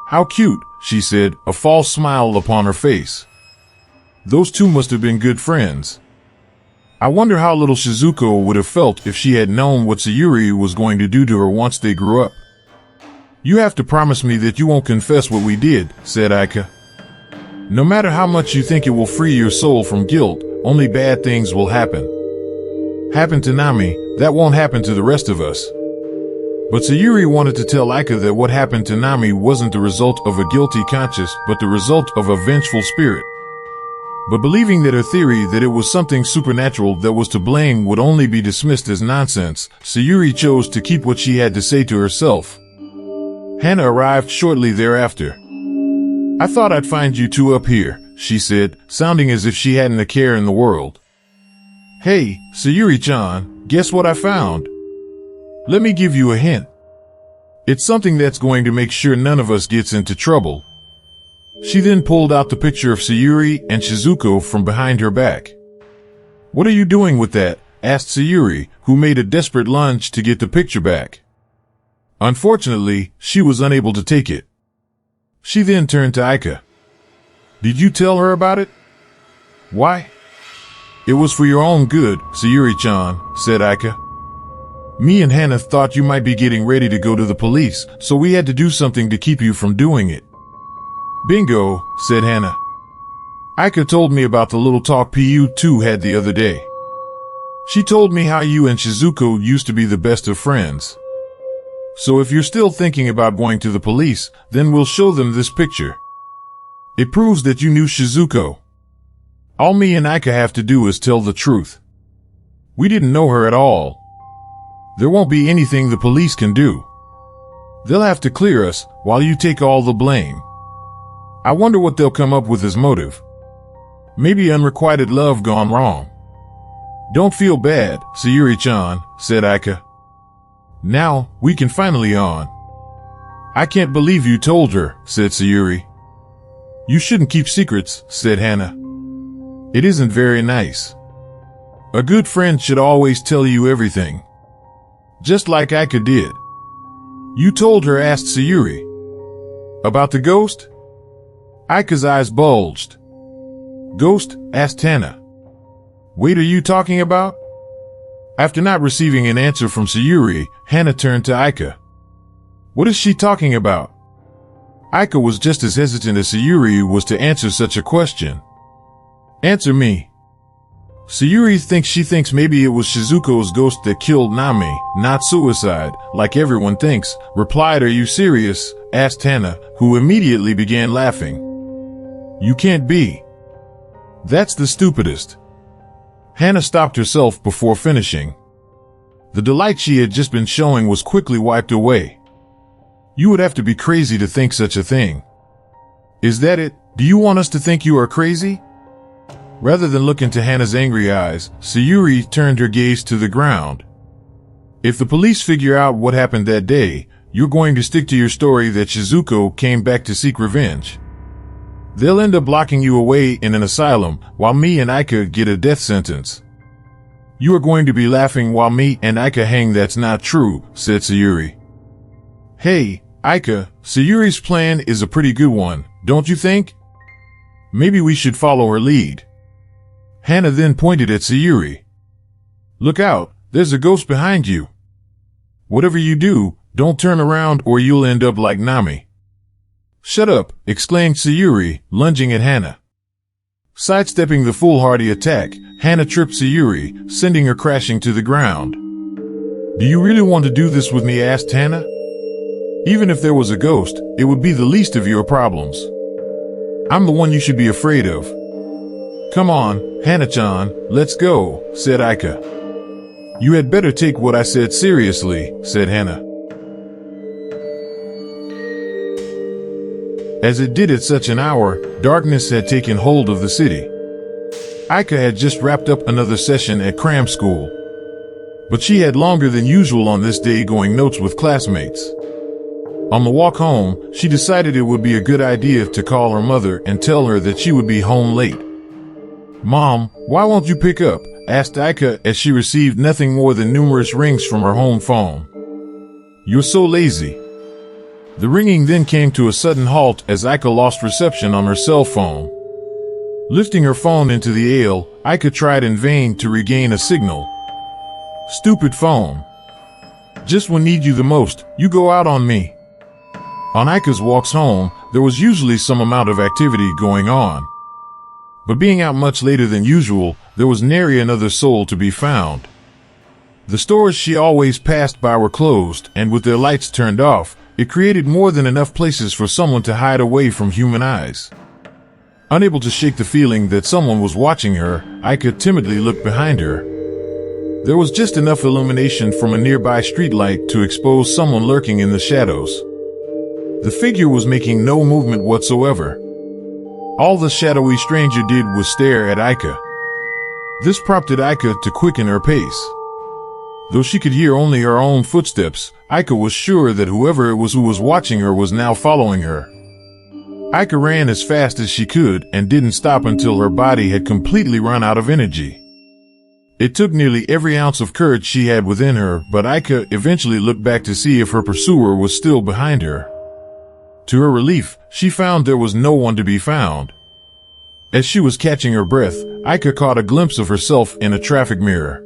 How cute, she said, a false smile upon her face. Those two must have been good friends. I wonder how little Shizuko would have felt if she had known what Sayuri was going to do to her once they grew up. You have to promise me that you won't confess what we did, said Aika. No matter how much you think it will free your soul from guilt, only bad things will happen. Happen to Nami, that won't happen to the rest of us. But Sayuri wanted to tell Aika that what happened to Nami wasn't the result of a guilty conscience, but the result of a vengeful spirit. But believing that her theory that it was something supernatural that was to blame would only be dismissed as nonsense, Sayuri chose to keep what she had to say to herself. Hana arrived shortly thereafter. I thought I'd find you two up here, she said, sounding as if she hadn't a care in the world. Hey, Sayuri-chan, guess what I found? Let me give you a hint. It's something that's going to make sure none of us gets into trouble. She then pulled out the picture of Sayuri and Shizuko from behind her back. What are you doing with that? Asked Sayuri, who made a desperate lunge to get the picture back. Unfortunately, she was unable to take it. She then turned to Aika. Did you tell her about it? Why? It was for your own good, Sayuri-chan, said Aika. Me and Hana thought you might be getting ready to go to the police, so we had to do something to keep you from doing it. Bingo, said Hana. Aika told me about the little talk you two had the other day. She told me how you and Shizuko used to be the best of friends. So if you're still thinking about going to the police, then we'll show them this picture. It proves that you knew Shizuko. All me and Aika have to do is tell the truth. We didn't know her at all. There won't be anything the police can do. They'll have to clear us while you take all the blame. I wonder what they'll come up with as motive. Maybe unrequited love gone wrong. Don't feel bad, Sayuri-chan, said Aika. Now, we can finally on. I can't believe you told her, said Sayuri. You shouldn't keep secrets, said Hana. It isn't very nice. A good friend should always tell you everything. Just like Aika did. You told her, asked Sayuri. About the ghost? Aika's eyes bulged. Ghost? Asked Hana. Wait, are you talking about? After not receiving an answer from Sayuri, Hana turned to Aika. What is she talking about? Aika was just as hesitant as Sayuri was to answer such a question. Answer me. Sayuri thinks maybe it was Shizuko's ghost that killed Nami, not suicide, like everyone thinks, replied. Are you serious? Asked Hana, who immediately began laughing. You can't be. That's the stupidest. Hana stopped herself before finishing. The delight she had just been showing was quickly wiped away. You would have to be crazy to think such a thing. Is that it? Do you want us to think you are crazy? Rather than look into Hana's angry eyes, Sayuri turned her gaze to the ground. If the police figure out what happened that day, you're going to stick to your story that Shizuko came back to seek revenge. They'll end up locking you away in an asylum while me and Aika get a death sentence. You are going to be laughing while me and Aika hang. That's not true, said Sayuri. Hey, Aika, Sayuri's plan is a pretty good one, don't you think? Maybe we should follow her lead. Hana then pointed at Sayuri. Look out, there's a ghost behind you. Whatever you do, don't turn around or you'll end up like Nami. Shut up, exclaimed Sayuri, lunging at Hana. Sidestepping the foolhardy attack, Hana tripped Sayuri, sending her crashing to the ground. Do you really want to do this with me? Asked Hana. Even if there was a ghost, it would be the least of your problems. I'm the one you should be afraid of. Come on, Hana-chan, let's go, said Aika. You had better take what I said seriously, said Hana. As it did at such an hour, darkness had taken hold of the city. Aika had just wrapped up another session at cram school. But she had longer than usual on this day, going notes with classmates. On the walk home, she decided it would be a good idea to call her mother and tell her that she would be home late. Mom, why won't you pick up? Asked Aika as she received nothing more than numerous rings from her home phone. You're so lazy. The ringing then came to a sudden halt as Aika lost reception on her cell phone. Lifting her phone into the air, Aika tried in vain to regain a signal. Stupid phone. Just when I need you the most, you go out on me. On Aika's walks home, there was usually some amount of activity going on. But being out much later than usual, there was nary another soul to be found. The stores she always passed by were closed, and with their lights turned off, it created more than enough places for someone to hide away from human eyes. Unable to shake the feeling that someone was watching her, Aika timidly looked behind her. There was just enough illumination from a nearby streetlight to expose someone lurking in the shadows. The figure was making no movement whatsoever. All the shadowy stranger did was stare at Aika. This prompted Aika to quicken her pace. Though she could hear only her own footsteps, Aika was sure that whoever it was who was watching her was now following her. Aika ran as fast as she could and didn't stop until her body had completely run out of energy. It took nearly every ounce of courage she had within her, but Aika eventually looked back to see if her pursuer was still behind her. To her relief, she found there was no one to be found. As she was catching her breath, Aika caught a glimpse of herself in a traffic mirror.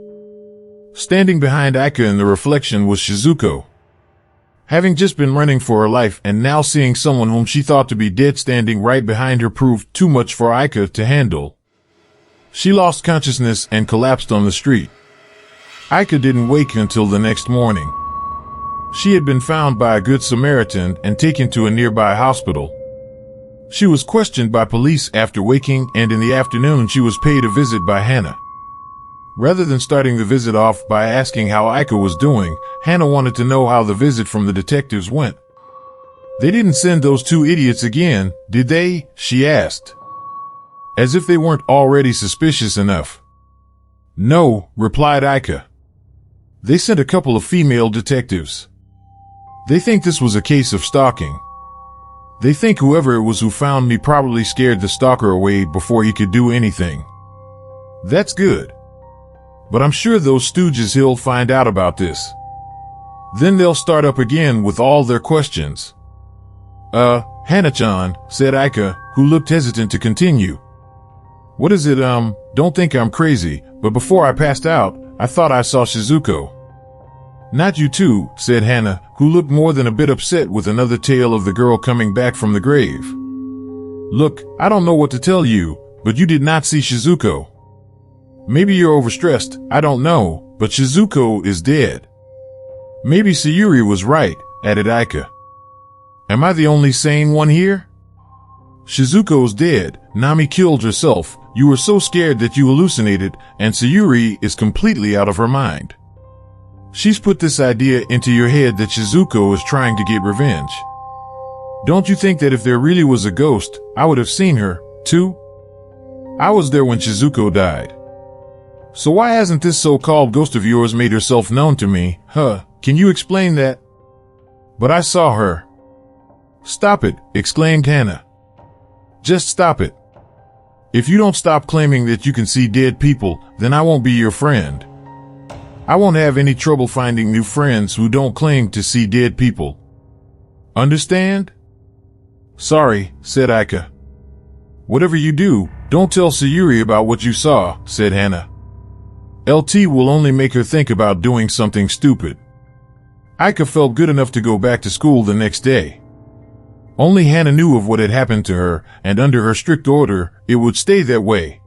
Standing behind Aika in the reflection was Shizuko. Having just been running for her life and now seeing someone whom she thought to be dead standing right behind her proved too much for Aika to handle. She lost consciousness and collapsed on the street. Aika didn't wake until the next morning. She had been found by a good Samaritan and taken to a nearby hospital. She was questioned by police after waking, and in the afternoon she was paid a visit by Hana. Rather than starting the visit off by asking how Aika was doing, Hana wanted to know how the visit from the detectives went. "They didn't send those two idiots again, did they?" she asked. As if they weren't already suspicious enough. "No," replied Aika. "They sent a couple of female detectives. They think this was a case of stalking. They think whoever it was who found me probably scared the stalker away before he could do anything. That's good. But I'm sure those stooges will find out about this. Then they'll start up again with all their questions." Hana-chan," said Aika, who looked hesitant to continue. "What is it, don't think I'm crazy, but before I passed out, I thought I saw Shizuko." "Not you too," said Hana, who looked more than a bit upset with another tale of the girl coming back from the grave. "Look, I don't know what to tell you, but you did not see Shizuko. Maybe you're overstressed, I don't know, but Shizuko is dead." "Maybe Sayuri was right," added Aika. "Am I the only sane one here?" "Shizuko's dead, Nami killed herself, you were so scared that you hallucinated, and Sayuri is completely out of her mind. She's put this idea into your head that Shizuko is trying to get revenge. Don't you think that if there really was a ghost, I would have seen her, too? I was there when Shizuko died. So why hasn't this so-called ghost of yours made herself known to me, Can you explain that?" "But I saw her." "Stop it," exclaimed Hana. "Just stop it. If you don't stop claiming that you can see dead people, then I won't be your friend. I won't have any trouble finding new friends who don't claim to see dead people. Understand?" "Sorry," said Aika. "Whatever you do, don't tell Sayuri about what you saw," said Hana. "LT will only make her think about doing something stupid." Aika felt good enough to go back to school the next day. Only Hana knew of what had happened to her, and under her strict order, it would stay that way.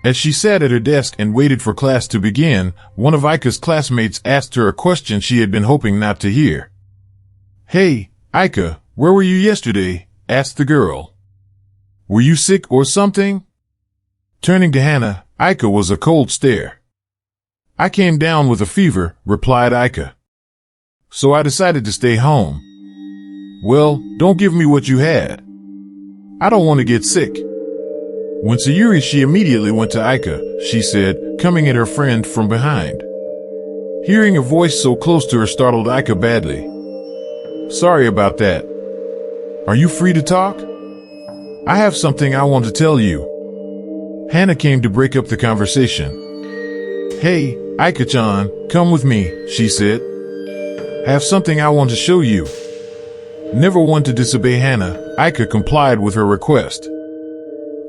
As she sat at her desk and waited for class to begin, one of Aika's classmates asked her a question she had been hoping not to hear. "Hey, Aika, where were you yesterday?" asked the girl. "Were you sick or something?" Turning to Hana, Aika was a cold stare. "I came down with a fever," replied Aika. "So I decided to stay home." "Well, don't give me what you had. I don't want to get sick." When Sayuri, she immediately went to Aika, she said, coming at her friend from behind. Hearing a voice so close to her startled Aika badly. "Sorry about that. Are you free to talk? I have something I want to tell you." Hana came to break up the conversation. "Hey, Aika-chan, come with me," she said. "Have something I want to show you." Never one to disobey Hana, Aika complied with her request.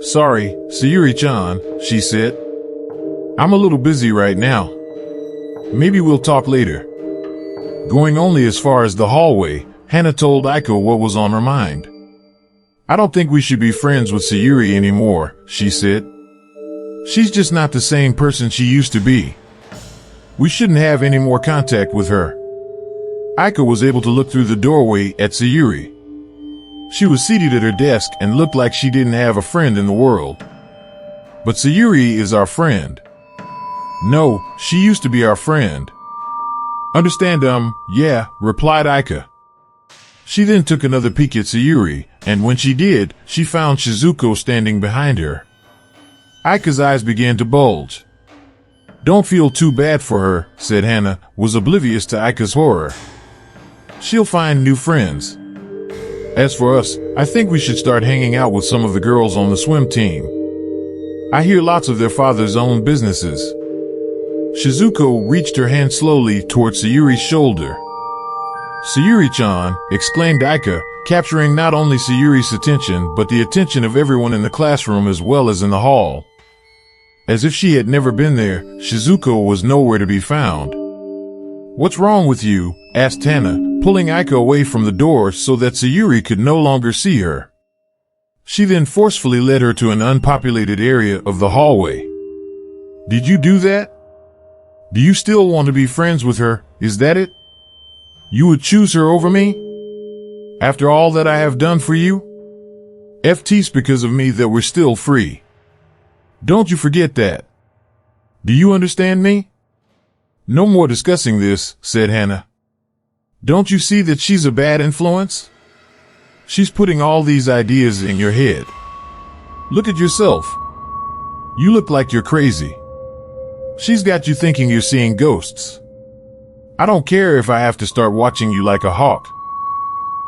"Sorry, Sayuri-chan," she said. "I'm a little busy right now. Maybe we'll talk later." Going only as far as the hallway, Hana told Aika what was on her mind. "I don't think we should be friends with Sayuri anymore," she said. "She's just not the same person she used to be. We shouldn't have any more contact with her." Aika was able to look through the doorway at Sayuri. She was seated at her desk and looked like she didn't have a friend in the world. "But Sayuri is our friend." "No, she used to be our friend." "Understand, yeah," replied Aika. She then took another peek at Sayuri, and when she did, she found Shizuko standing behind her. Aika's eyes began to bulge. "Don't feel too bad for her," said Hana, was oblivious to Aika's horror. "She'll find new friends. As for us, I think we should start hanging out with some of the girls on the swim team. I hear lots of their fathers own businesses." Shizuko reached her hand slowly towards Sayuri's shoulder. "Sayuri-chan," exclaimed Aika, capturing not only Sayuri's attention but the attention of everyone in the classroom as well as in the hall. As if she had never been there, Shizuko was nowhere to be found. "What's wrong with you?" asked Hana, pulling Aika away from the door so that Sayuri could no longer see her. She then forcefully led her to an unpopulated area of the hallway. "Did you do that? Do you still want to be friends with her, is that it? You would choose her over me? After all that I have done for you? FT's because of me that we're still free. Don't you forget that. Do you understand me?" "No more discussing this," said Hana. "Don't you see that she's a bad influence? She's putting all these ideas in your head. Look at yourself. You look like you're crazy. She's got you thinking you're seeing ghosts. I don't care if I have to start watching you like a hawk.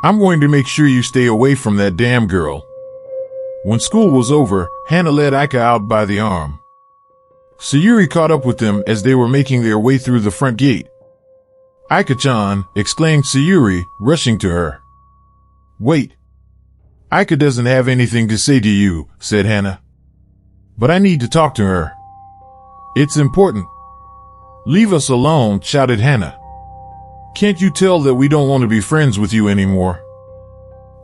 I'm going to make sure you stay away from that damn girl." When school was over, Hana led Aika out by the arm. Sayuri caught up with them as they were making their way through the front gate. "Aika-chan," exclaimed Sayuri, rushing to her. "Wait. Aika doesn't have anything to say to you," said Hana. "But I need to talk to her. It's important." "Leave us alone," shouted Hana. "Can't you tell that we don't want to be friends with you anymore?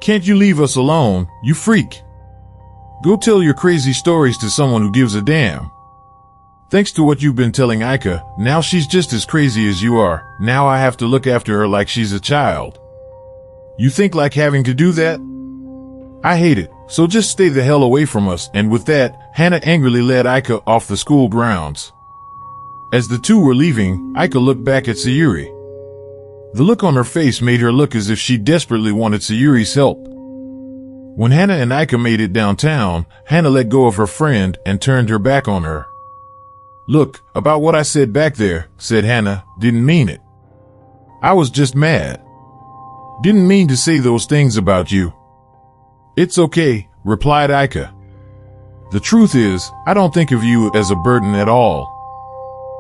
Can't you leave us alone, you freak? Go tell your crazy stories to someone who gives a damn. Thanks to what you've been telling Aika, now she's just as crazy as you are. Now I have to look after her like she's a child. You think like having to do that? I hate it, so just stay the hell away from us." And with that, Hana angrily led Aika off the school grounds. As the two were leaving, Aika looked back at Sayuri. The look on her face made her look as if she desperately wanted Sayuri's help. When Hana and Aika made it downtown, Hana let go of her friend and turned her back on her. "Look, about what I said back there," said Hana, "didn't mean it. I was just mad. Didn't mean to say those things about you." "It's okay," replied Aika. "The truth is, I don't think of you as a burden at all.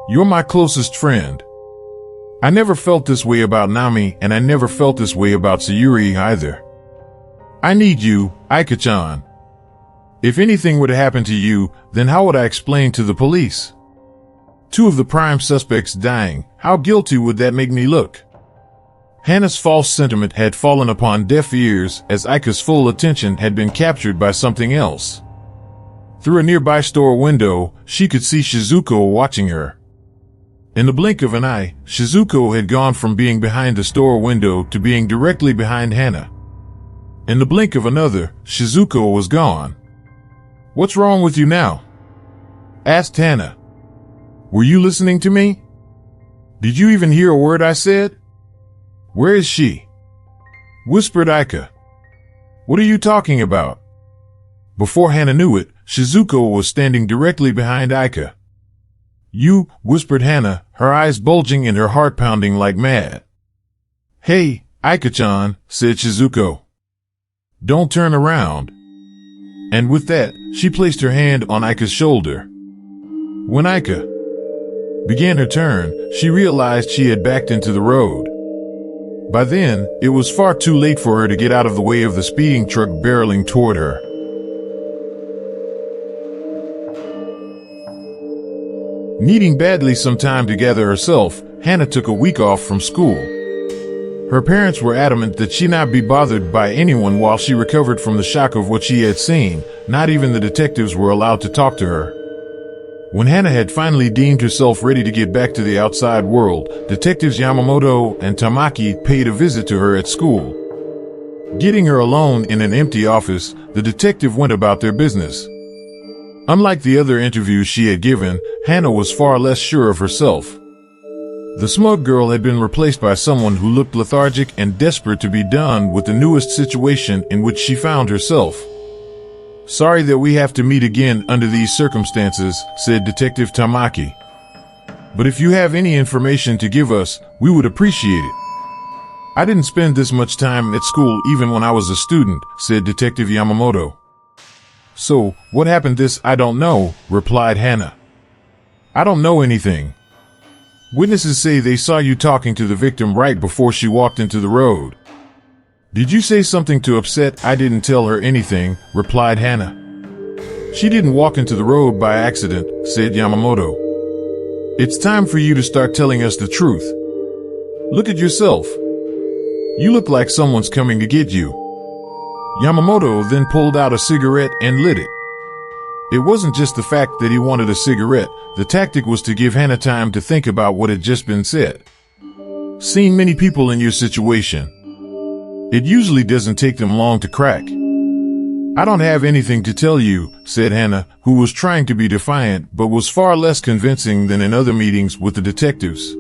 You're my closest friend. I never felt this way about Nami, and I never felt this way about Sayuri either. I need you, Aika-chan. If anything were to happen to you, then how would I explain to the police? Two of the prime suspects dying, how guilty would that make me look?" Hana's false sentiment had fallen upon deaf ears as Aika's full attention had been captured by something else. Through a nearby store window, she could see Shizuko watching her. In the blink of an eye, Shizuko had gone from being behind the store window to being directly behind Hana. In the blink of another, Shizuko was gone. "What's wrong with you now?" asked Hana. "Were you listening to me? Did you even hear a word I said?" "Where is she?" whispered Aika. "What are you talking about?" Before Hana knew it, Shizuko was standing directly behind Aika. "You," whispered Hana, her eyes bulging and her heart pounding like mad. "Hey, Aika-chan," said Shizuko. "Don't turn around." And with that, she placed her hand on Aika's shoulder. When Aika began her turn, she realized she had backed into the road. By then, it was far too late for her to get out of the way of the speeding truck barreling toward her. Needing badly some time to gather herself, Hana took a week off from school. Her parents were adamant that she not be bothered by anyone while she recovered from the shock of what she had seen. Not even the detectives were allowed to talk to her. When Hana had finally deemed herself ready to get back to the outside world, Detectives Yamamoto and Tamaki paid a visit to her at school. Getting her alone in an empty office, the detective went about their business. Unlike the other interviews she had given, Hana was far less sure of herself. The smug girl had been replaced by someone who looked lethargic and desperate to be done with the newest situation in which she found herself. "Sorry that we have to meet again under these circumstances," said Detective Tamaki. "But if you have any information to give us, we would appreciate it." "I didn't spend this much time at school even when I was a student," said Detective Yamamoto. "So, what happened this I don't know," replied Hana. "I don't know anything. Witnesses say they saw you talking to the victim right before she walked into the road." "Did you say something to upset?" "I didn't tell her anything," replied Hana. "She didn't walk into the road by accident," said Yamamoto. "It's time for you to start telling us the truth. Look at yourself. You look like someone's coming to get you." Yamamoto then pulled out a cigarette and lit it. It wasn't just the fact that he wanted a cigarette. The tactic was to give Hana time to think about what had just been said. Seen many people in your situation. It usually doesn't take them long to crack. "I don't have anything to tell you," said Hana, who was trying to be defiant but was far less convincing than in other meetings with the detectives.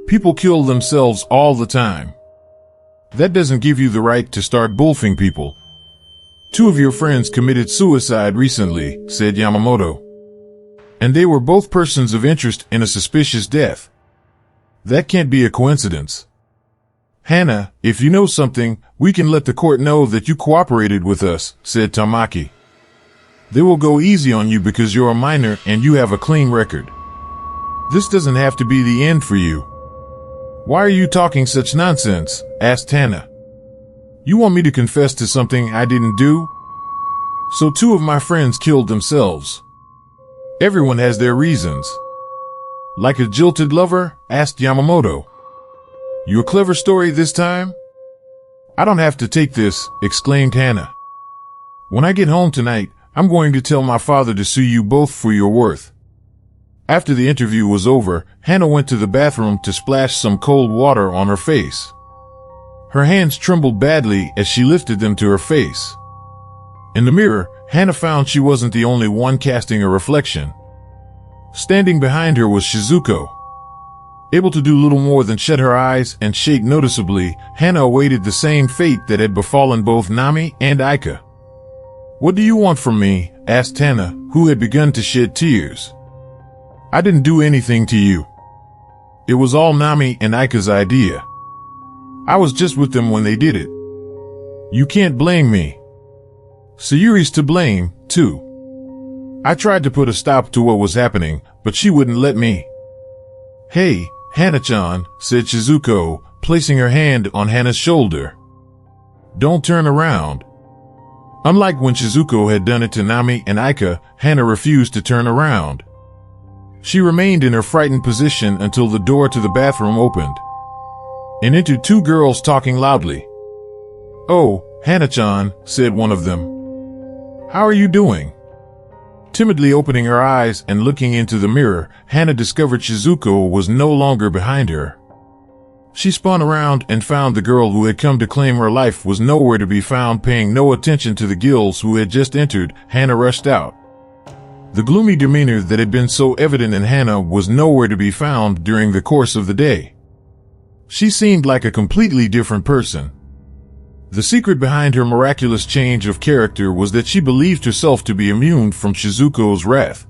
"People kill themselves all the time. That doesn't give you the right to start bullying people." "Two of your friends committed suicide recently," said Yamamoto. "And they were both persons of interest in a suspicious death. That can't be a coincidence." "Hana, if you know something, we can let the court know that you cooperated with us," said Tamaki. "They will go easy on you because you're a minor and you have a clean record. This doesn't have to be the end for you." "Why are you talking such nonsense?" asked Hana. "You want me to confess to something I didn't do? So two of my friends killed themselves. Everyone has their reasons." "Like a jilted lover?" asked Yamamoto. "You a clever story this time?" "I don't have to take this," exclaimed Hana. "When I get home tonight, I'm going to tell my father to sue you both for your worth." After the interview was over, Hana went to the bathroom to splash some cold water on her face. Her hands trembled badly as she lifted them to her face. In the mirror, Hana found she wasn't the only one casting a reflection. Standing behind her was Shizuko. Able to do little more than shut her eyes and shake noticeably, Hana awaited the same fate that had befallen both Nami and Aika. "What do you want from me?" asked Hana, who had begun to shed tears. "I didn't do anything to you. It was all Nami and Aika's idea. I was just with them when they did it. You can't blame me. Sayuri's to blame, too. I tried to put a stop to what was happening, but she wouldn't let me." "Hey, Hana-chan," said Shizuko, placing her hand on Hana's shoulder. "Don't turn around." Unlike when Shizuko had done it to Nami and Aika, Hana refused to turn around. She remained in her frightened position until the door to the bathroom opened and entered two girls talking loudly. "Oh, Hana-chan," said one of them. "How are you doing?" Timidly opening her eyes and looking into the mirror, Hana discovered Shizuko was no longer behind her. She spun around and found the girl who had come to claim her life was nowhere to be found. Paying no attention to the gills who had just entered, Hana rushed out. The gloomy demeanor that had been so evident in Hana was nowhere to be found during the course of the day. She seemed like a completely different person. The secret behind her miraculous change of character was that she believed herself to be immune from Shizuko's wrath.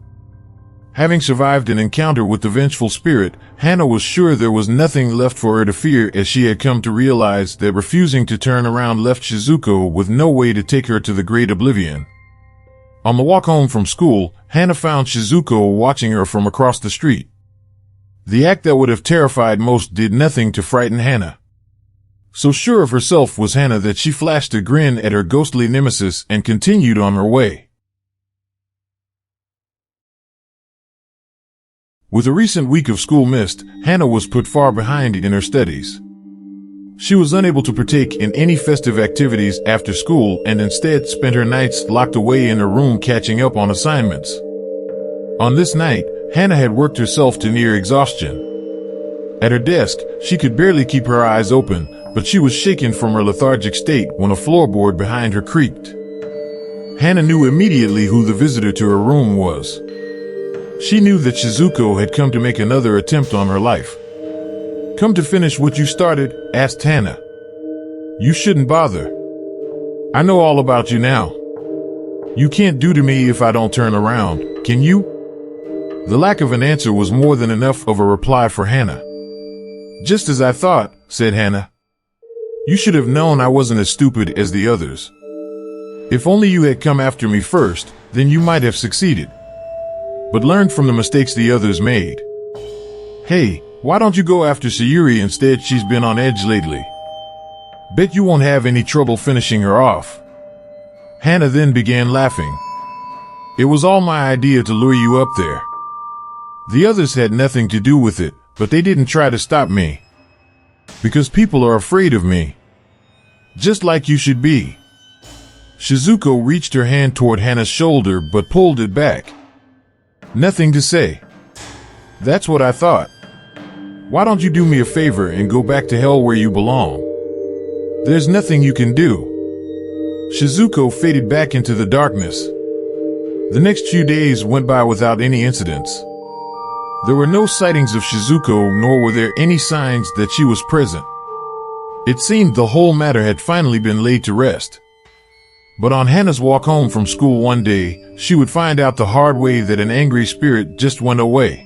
Having survived an encounter with the vengeful spirit, Hana was sure there was nothing left for her to fear, as she had come to realize that refusing to turn around left Shizuko with no way to take her to the great oblivion. On the walk home from school, Hana found Shizuko watching her from across the street. The act that would have terrified most did nothing to frighten Hana. So sure of herself was Hana that she flashed a grin at her ghostly nemesis and continued on her way. With a recent week of school missed, Hana was put far behind in her studies. She was unable to partake in any festive activities after school and instead spent her nights locked away in her room catching up on assignments. On this night, Hana had worked herself to near exhaustion. At her desk, she could barely keep her eyes open, but she was shaken from her lethargic state when a floorboard behind her creaked. Hana knew immediately who the visitor to her room was. She knew that Shizuko had come to make another attempt on her life. Come to finish what you started? Asked Hana. You shouldn't bother. I know all about you now. You can't do to me if I don't turn around, can you? The lack of an answer was more than enough of a reply for Hana. Just as I thought, said Hana. You should have known I wasn't as stupid as the others. If only you had come after me first, then you might have succeeded. But learned from the mistakes the others made. Hey, why don't you go after Sayuri instead? She's been on edge lately. Bet you won't have any trouble finishing her off. Hana then began laughing. It was all my idea to lure you up there. The others had nothing to do with it, but they didn't try to stop me. Because people are afraid of me. Just like you should be. Shizuko reached her hand toward Hana's shoulder but pulled it back. Nothing to say. That's what I thought. Why don't you do me a favor and go back to hell where you belong? There's nothing you can do. Shizuko faded back into the darkness. The next few days went by without any incidents. There were no sightings of Shizuko, nor were there any signs that she was present. It seemed the whole matter had finally been laid to rest. But on Hana's walk home from school one day, she would find out the hard way that an angry spirit just went away.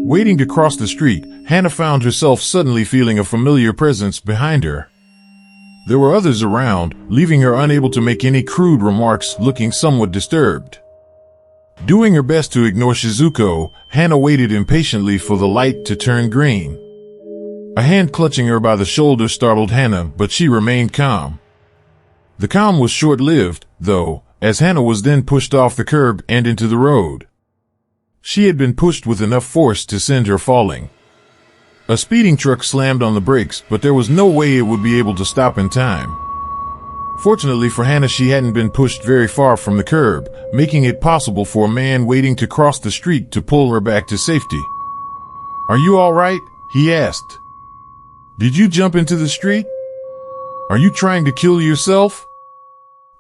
Waiting to cross the street, Hana found herself suddenly feeling a familiar presence behind her. There were others around, leaving her unable to make any crude remarks, looking somewhat disturbed. Doing her best to ignore Shizuko, Hana waited impatiently for the light to turn green. A hand clutching her by the shoulder startled Hana, but she remained calm. The calm was short-lived, though, as Hana was then pushed off the curb and into the road. She had been pushed with enough force to send her falling. A speeding truck slammed on the brakes, but there was no way it would be able to stop in time. Fortunately for Hana, she hadn't been pushed very far from the curb, making it possible for a man waiting to cross the street to pull her back to safety. Are you all right? He asked. Did you jump into the street? Are you trying to kill yourself?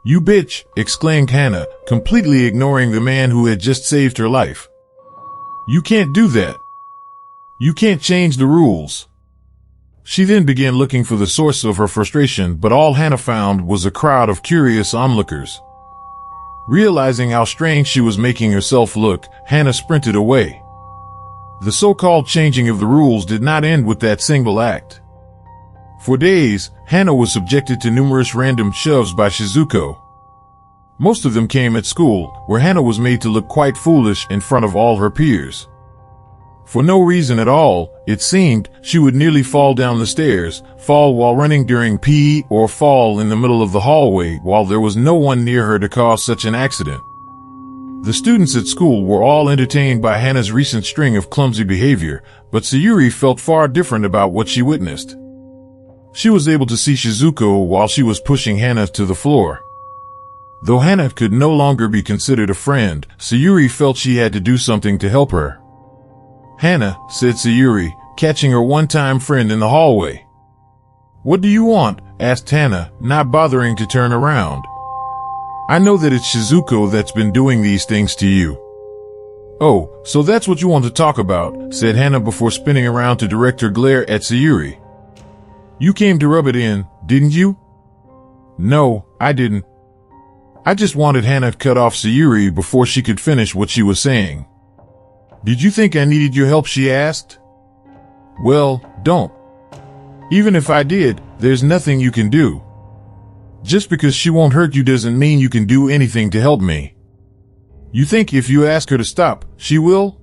You bitch, exclaimed Hana, completely ignoring the man who had just saved her life. You can't do that. You can't change the rules. She then began looking for the source of her frustration, but all Hana found was a crowd of curious onlookers. Realizing how strange she was making herself look, Hana sprinted away. The so-called changing of the rules did not end with that single act. For days, Hana was subjected to numerous random shoves by Shizuko. Most of them came at school, where Hana was made to look quite foolish in front of all her peers. For no reason at all, it seemed, she would nearly fall down the stairs, fall while running during PE, or fall in the middle of the hallway while there was no one near her to cause such an accident. The students at school were all entertained by Hana's recent string of clumsy behavior, but Sayuri felt far different about what she witnessed. She was able to see Shizuko while she was pushing Hana to the floor. Though Hana could no longer be considered a friend, Sayuri felt she had to do something to help her. Hana, said Sayuri, catching her one-time friend in the hallway. What do you want? Asked Hana, not bothering to turn around. I know that it's Shizuko that's been doing these things to you. Oh, so that's what you want to talk about, said Hana before spinning around to direct her glare at Sayuri. You came to rub it in, didn't you? No, I didn't. I just wanted Hana to cut off Sayuri before she could finish what she was saying. Did you think I needed your help? She asked. Well, don't. Even if I did, there's nothing you can do. Just because she won't hurt you doesn't mean you can do anything to help me. You think if you ask her to stop, she will?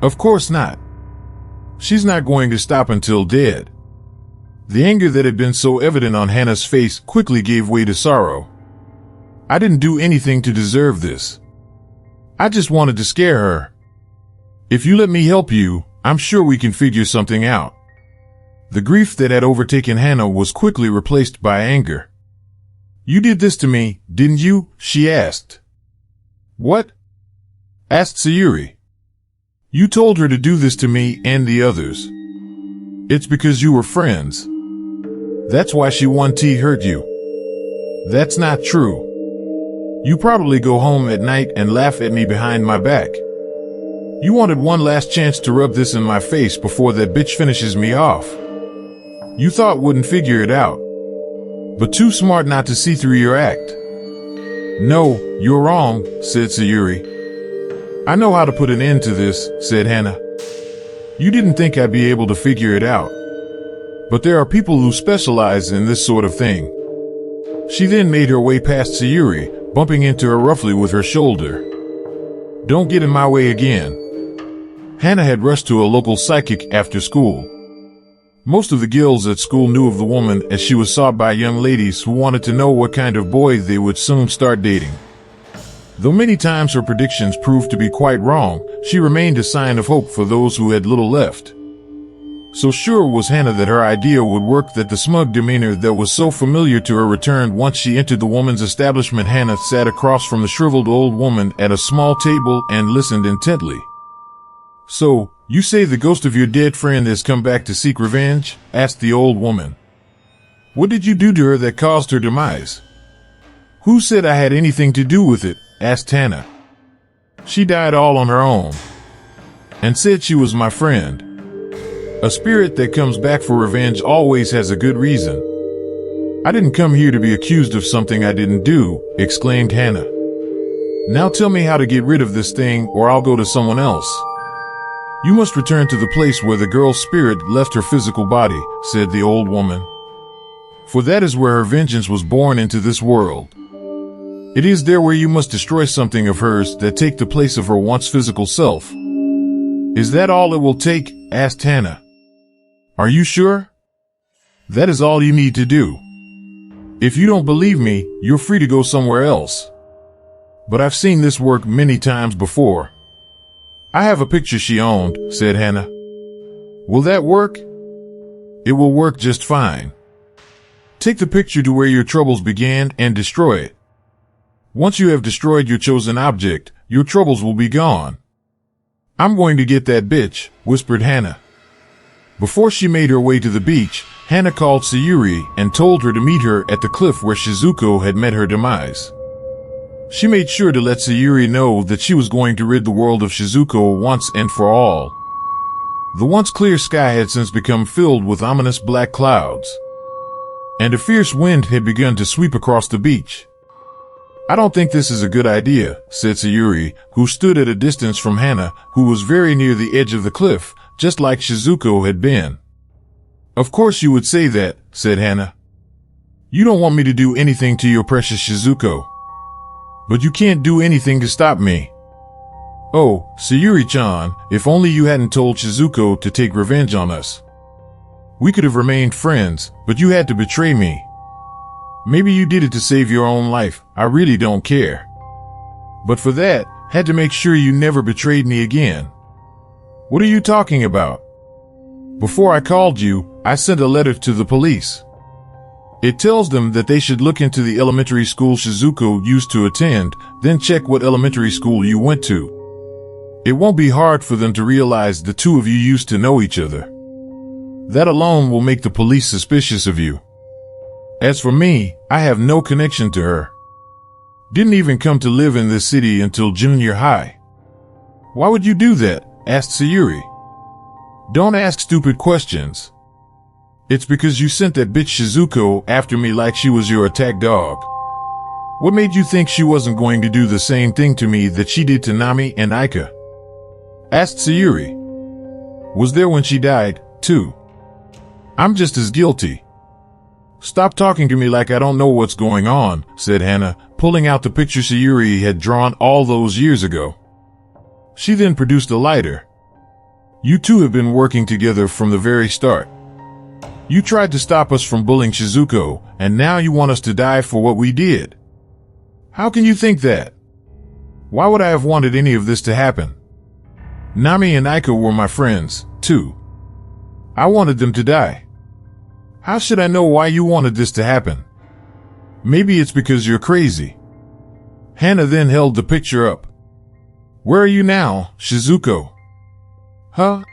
Of course not. She's not going to stop until dead. The anger that had been so evident on Hana's face quickly gave way to sorrow. I didn't do anything to deserve this. I just wanted to scare her. If you let me help you, I'm sure we can figure something out. The grief that had overtaken Hana was quickly replaced by anger. You did this to me, didn't you? She asked. What? Asked Sayuri. You told her to do this to me and the others. It's because you were friends. That's why she wanted to hurt you. That's not true. You probably go home at night and laugh at me behind my back. You wanted one last chance to rub this in my face before that bitch finishes me off. You thought wouldn't figure it out, but too smart not to see through your act. No, you're wrong, said Sayuri. I know how to put an end to this, said Hana. You didn't think I'd be able to figure it out, but there are people who specialize in this sort of thing. She then made her way past Sayuri, bumping into her roughly with her shoulder. Don't get in my way again. Hana had rushed to a local psychic after school. Most of the guilds at school knew of the woman, as she was sought by young ladies who wanted to know what kind of boy they would soon start dating. Though many times her predictions proved to be quite wrong, she remained a sign of hope for those who had little left. So sure was Hana that her idea would work that the smug demeanor that was so familiar to her returned once she entered the woman's establishment. Hana sat across from the shriveled old woman at a small table and listened intently. So, you say the ghost of your dead friend has come back to seek revenge? Asked the old woman. What did you do to her that caused her demise? Who said I had anything to do with it? Asked Hana. She died all on her own, and said she was my friend. A spirit that comes back for revenge always has a good reason. I didn't come here to be accused of something I didn't do, exclaimed Hana. Now tell me how to get rid of this thing, or I'll go to someone else. You must return to the place where the girl's spirit left her physical body, said the old woman. For that is where her vengeance was born into this world. It is there where you must destroy something of hers that take the place of her once physical self. Is that all it will take? Asked Hana. Are you sure? That is all you need to do. If you don't believe me, you're free to go somewhere else. But I've seen this work many times before. I have a picture she owned, said Hana. Will that work? It will work just fine. Take the picture to where your troubles began and destroy it. Once you have destroyed your chosen object, your troubles will be gone. I'm going to get that bitch, whispered Hana. Before she made her way to the beach, Hana called Sayuri and told her to meet her at the cliff where Shizuko had met her demise. She made sure to let Sayuri know that she was going to rid the world of Shizuko once and for all. The once clear sky had since become filled with ominous black clouds, and a fierce wind had begun to sweep across the beach. I don't think this is a good idea, said Sayuri, who stood at a distance from Hana, who was very near the edge of the cliff, just like Shizuko had been. Of course you would say that, said Hana. You don't want me to do anything to your precious Shizuko. But you can't do anything to stop me. Oh, Sayuri-chan, if only you hadn't told Shizuko to take revenge on us. We could have remained friends, but you had to betray me. Maybe you did it to save your own life, I really don't care. But for that, had to make sure you never betrayed me again. What are you talking about? Before I called you, I sent a letter to the police. It tells them that they should look into the elementary school Shizuko used to attend, then check what elementary school you went to. It won't be hard for them to realize the two of you used to know each other. That alone will make the police suspicious of you. As for me, I have no connection to her. Didn't even come to live in this city until junior high. Why would you do that? Asked Sayuri. Don't ask stupid questions. It's because you sent that bitch Shizuko after me like she was your attack dog. What made you think she wasn't going to do the same thing to me that she did to Nami and Aika? Asked Sayuri. Was there when she died, too? I'm just as guilty. Stop talking to me like I don't know what's going on, said Hana, pulling out the picture Sayuri had drawn all those years ago. She then produced a lighter. You two have been working together from the very start. You tried to stop us from bullying Shizuko, and now you want us to die for what we did. How can you think that? Why would I have wanted any of this to happen? Nami and Aika were my friends, too. I wanted them to die. How should I know why you wanted this to happen? Maybe it's because you're crazy. Hana then held the picture up. Where are you now, Shizuko? Huh?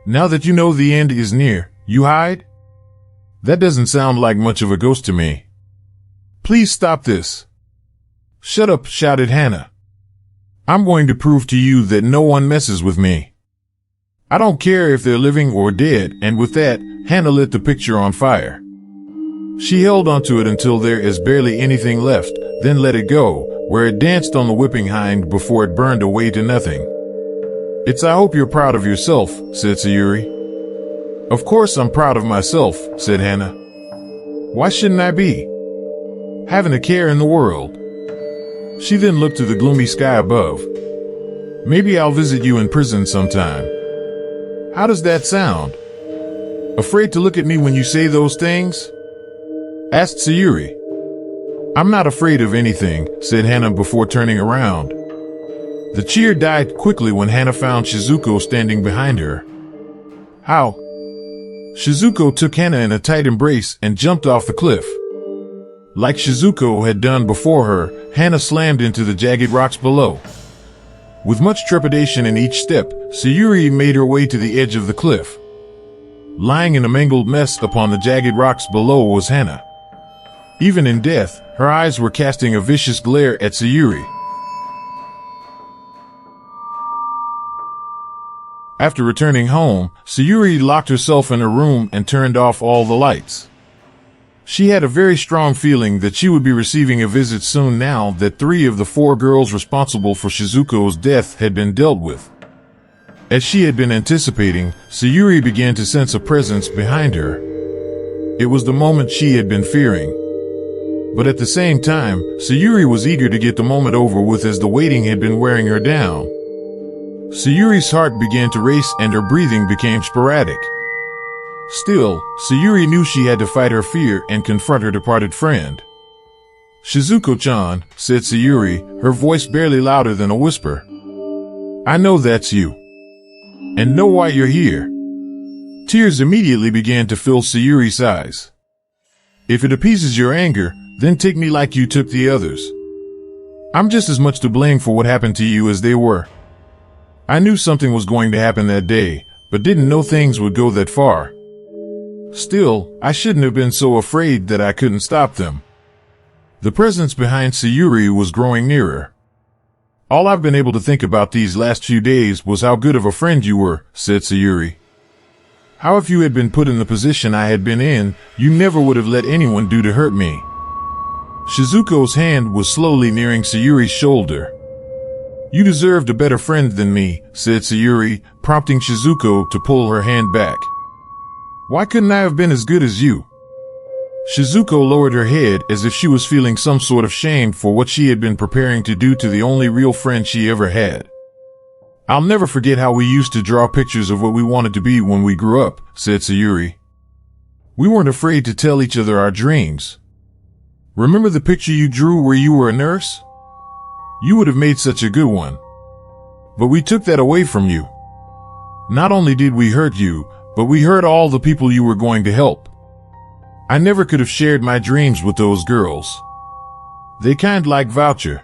Now that you know the end is near, you hide? That doesn't sound like much of a ghost to me. Please stop this. Shut up, shouted Hana. I'm going to prove to you that no one messes with me. I don't care if they're living or dead, and with that, Hana lit the picture on fire. She held onto it until there is barely anything left, then let it go, where it danced on the whipping hind before it burned away to nothing. I hope you're proud of yourself, said Sayuri. Of course I'm proud of myself, said Hana. Why shouldn't I be? Haven't a care in the world. She then looked to the gloomy sky above. Maybe I'll visit you in prison sometime. How does that sound? Afraid to look at me when you say those things? Asked Sayuri. I'm not afraid of anything, said Hana before turning around. The cheer died quickly when Hana found Shizuko standing behind her. How? Shizuko took Hana in a tight embrace and jumped off the cliff. Like Shizuko had done before her, Hana slammed into the jagged rocks below. With much trepidation in each step, Sayuri made her way to the edge of the cliff. Lying in a mangled mess upon the jagged rocks below was Hana. Even in death, her eyes were casting a vicious glare at Sayuri. After returning home, Sayuri locked herself in her room and turned off all the lights. She had a very strong feeling that she would be receiving a visit soon now that 3 of the 4 girls responsible for Shizuko's death had been dealt with. As she had been anticipating, Sayuri began to sense a presence behind her. It was the moment she had been fearing. But at the same time, Sayuri was eager to get the moment over with as the waiting had been wearing her down. Sayuri's heart began to race and her breathing became sporadic. Still, Sayuri knew she had to fight her fear and confront her departed friend. Shizuko-chan, said Sayuri, her voice barely louder than a whisper. I know that's you. And know why you're here. Tears immediately began to fill Sayuri's eyes. If it appeases your anger, then take me like you took the others. I'm just as much to blame for what happened to you as they were. I knew something was going to happen that day, but didn't know things would go that far. Still, I shouldn't have been so afraid that I couldn't stop them. The presence behind Sayuri was growing nearer. All I've been able to think about these last few days was how good of a friend you were, said Sayuri. How if you had been put in the position I had been in, you never would have let anyone do to hurt me. Shizuko's hand was slowly nearing Sayuri's shoulder. You deserved a better friend than me, said Sayuri, prompting Shizuko to pull her hand back. Why couldn't I have been as good as you? Shizuko lowered her head as if she was feeling some sort of shame for what she had been preparing to do to the only real friend she ever had. I'll never forget how we used to draw pictures of what we wanted to be when we grew up, said Sayuri. We weren't afraid to tell each other our dreams. Remember the picture you drew where you were a nurse? You would have made such a good one. But we took that away from you. Not only did we hurt you, but we hurt all the people you were going to help. I never could have shared my dreams with those girls. They kind like voucher.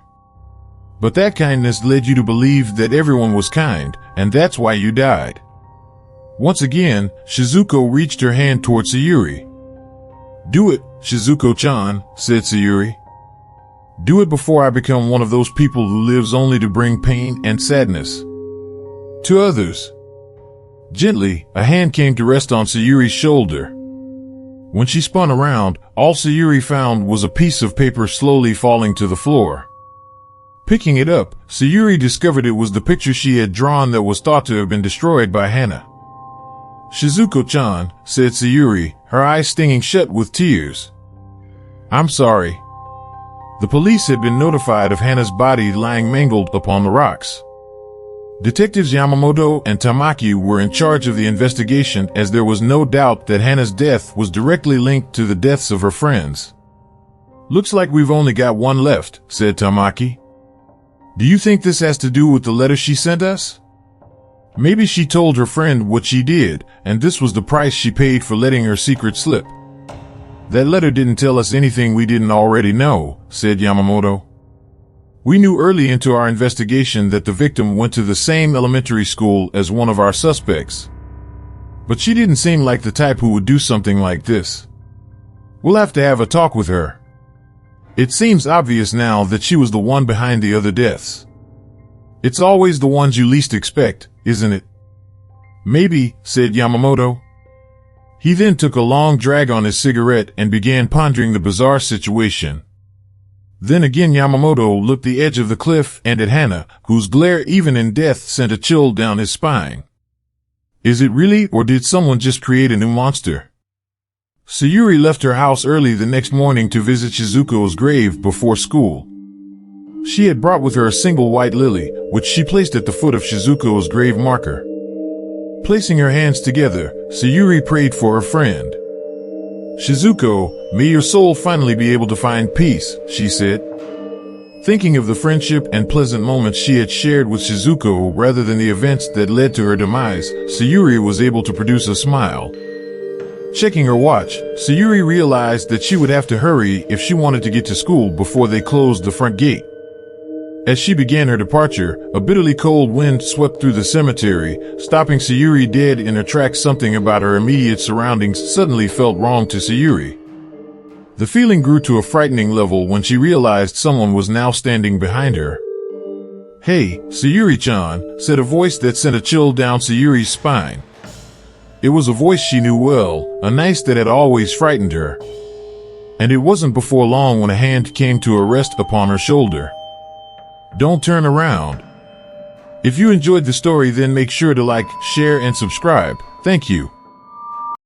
But that kindness led you to believe that everyone was kind, and that's why you died. Once again, Shizuko reached her hand toward Sayuri. Do it, Shizuko-chan, said Sayuri. Do it before I become one of those people who lives only to bring pain and sadness to others. Gently, a hand came to rest on Sayuri's shoulder. When she spun around, all Sayuri found was a piece of paper slowly falling to the floor. Picking it up, Sayuri discovered it was the picture she had drawn that was thought to have been destroyed by Hana. Shizuko-chan, said Sayuri, her eyes stinging shut with tears. I'm sorry. The police had been notified of Hana's body lying mangled upon the rocks. Detectives Yamamoto and Tamaki were in charge of the investigation as there was no doubt that Hana's death was directly linked to the deaths of her friends. Looks like we've only got one left, said Tamaki. Do you think this has to do with the letter she sent us? Maybe she told her friend what she did, and this was the price she paid for letting her secret slip. That letter didn't tell us anything we didn't already know, said Yamamoto. We knew early into our investigation that the victim went to the same elementary school as one of our suspects. But she didn't seem like the type who would do something like this. We'll have to have a talk with her. It seems obvious now that she was the one behind the other deaths. It's always the ones you least expect, isn't it? Maybe, said Yamamoto. He then took a long drag on his cigarette and began pondering the bizarre situation. Then again Yamamoto looked the edge of the cliff and at Hana, whose glare even in death sent a chill down his spine. Is it really, or did someone just create a new monster? Sayuri left her house early the next morning to visit Shizuko's grave before school. She had brought with her a single white lily, which she placed at the foot of Shizuko's grave marker. Placing her hands together, Sayuri prayed for her friend. Shizuko, may your soul finally be able to find peace, she said. Thinking of the friendship and pleasant moments she had shared with Shizuko rather than the events that led to her demise, Sayuri was able to produce a smile. Checking her watch, Sayuri realized that she would have to hurry if she wanted to get to school before they closed the front gate. As she began her departure, a bitterly cold wind swept through the cemetery, stopping Sayuri dead in her tracks. Something about her immediate surroundings suddenly felt wrong to Sayuri. The feeling grew to a frightening level when she realized someone was now standing behind her. Hey, Sayuri-chan, said a voice that sent a chill down Sayuri's spine. It was a voice she knew well, a voice that had always frightened her. And it wasn't before long when a hand came to rest upon her shoulder. Don't turn around. If you enjoyed the story, then make sure to like, share, and subscribe. Thank you.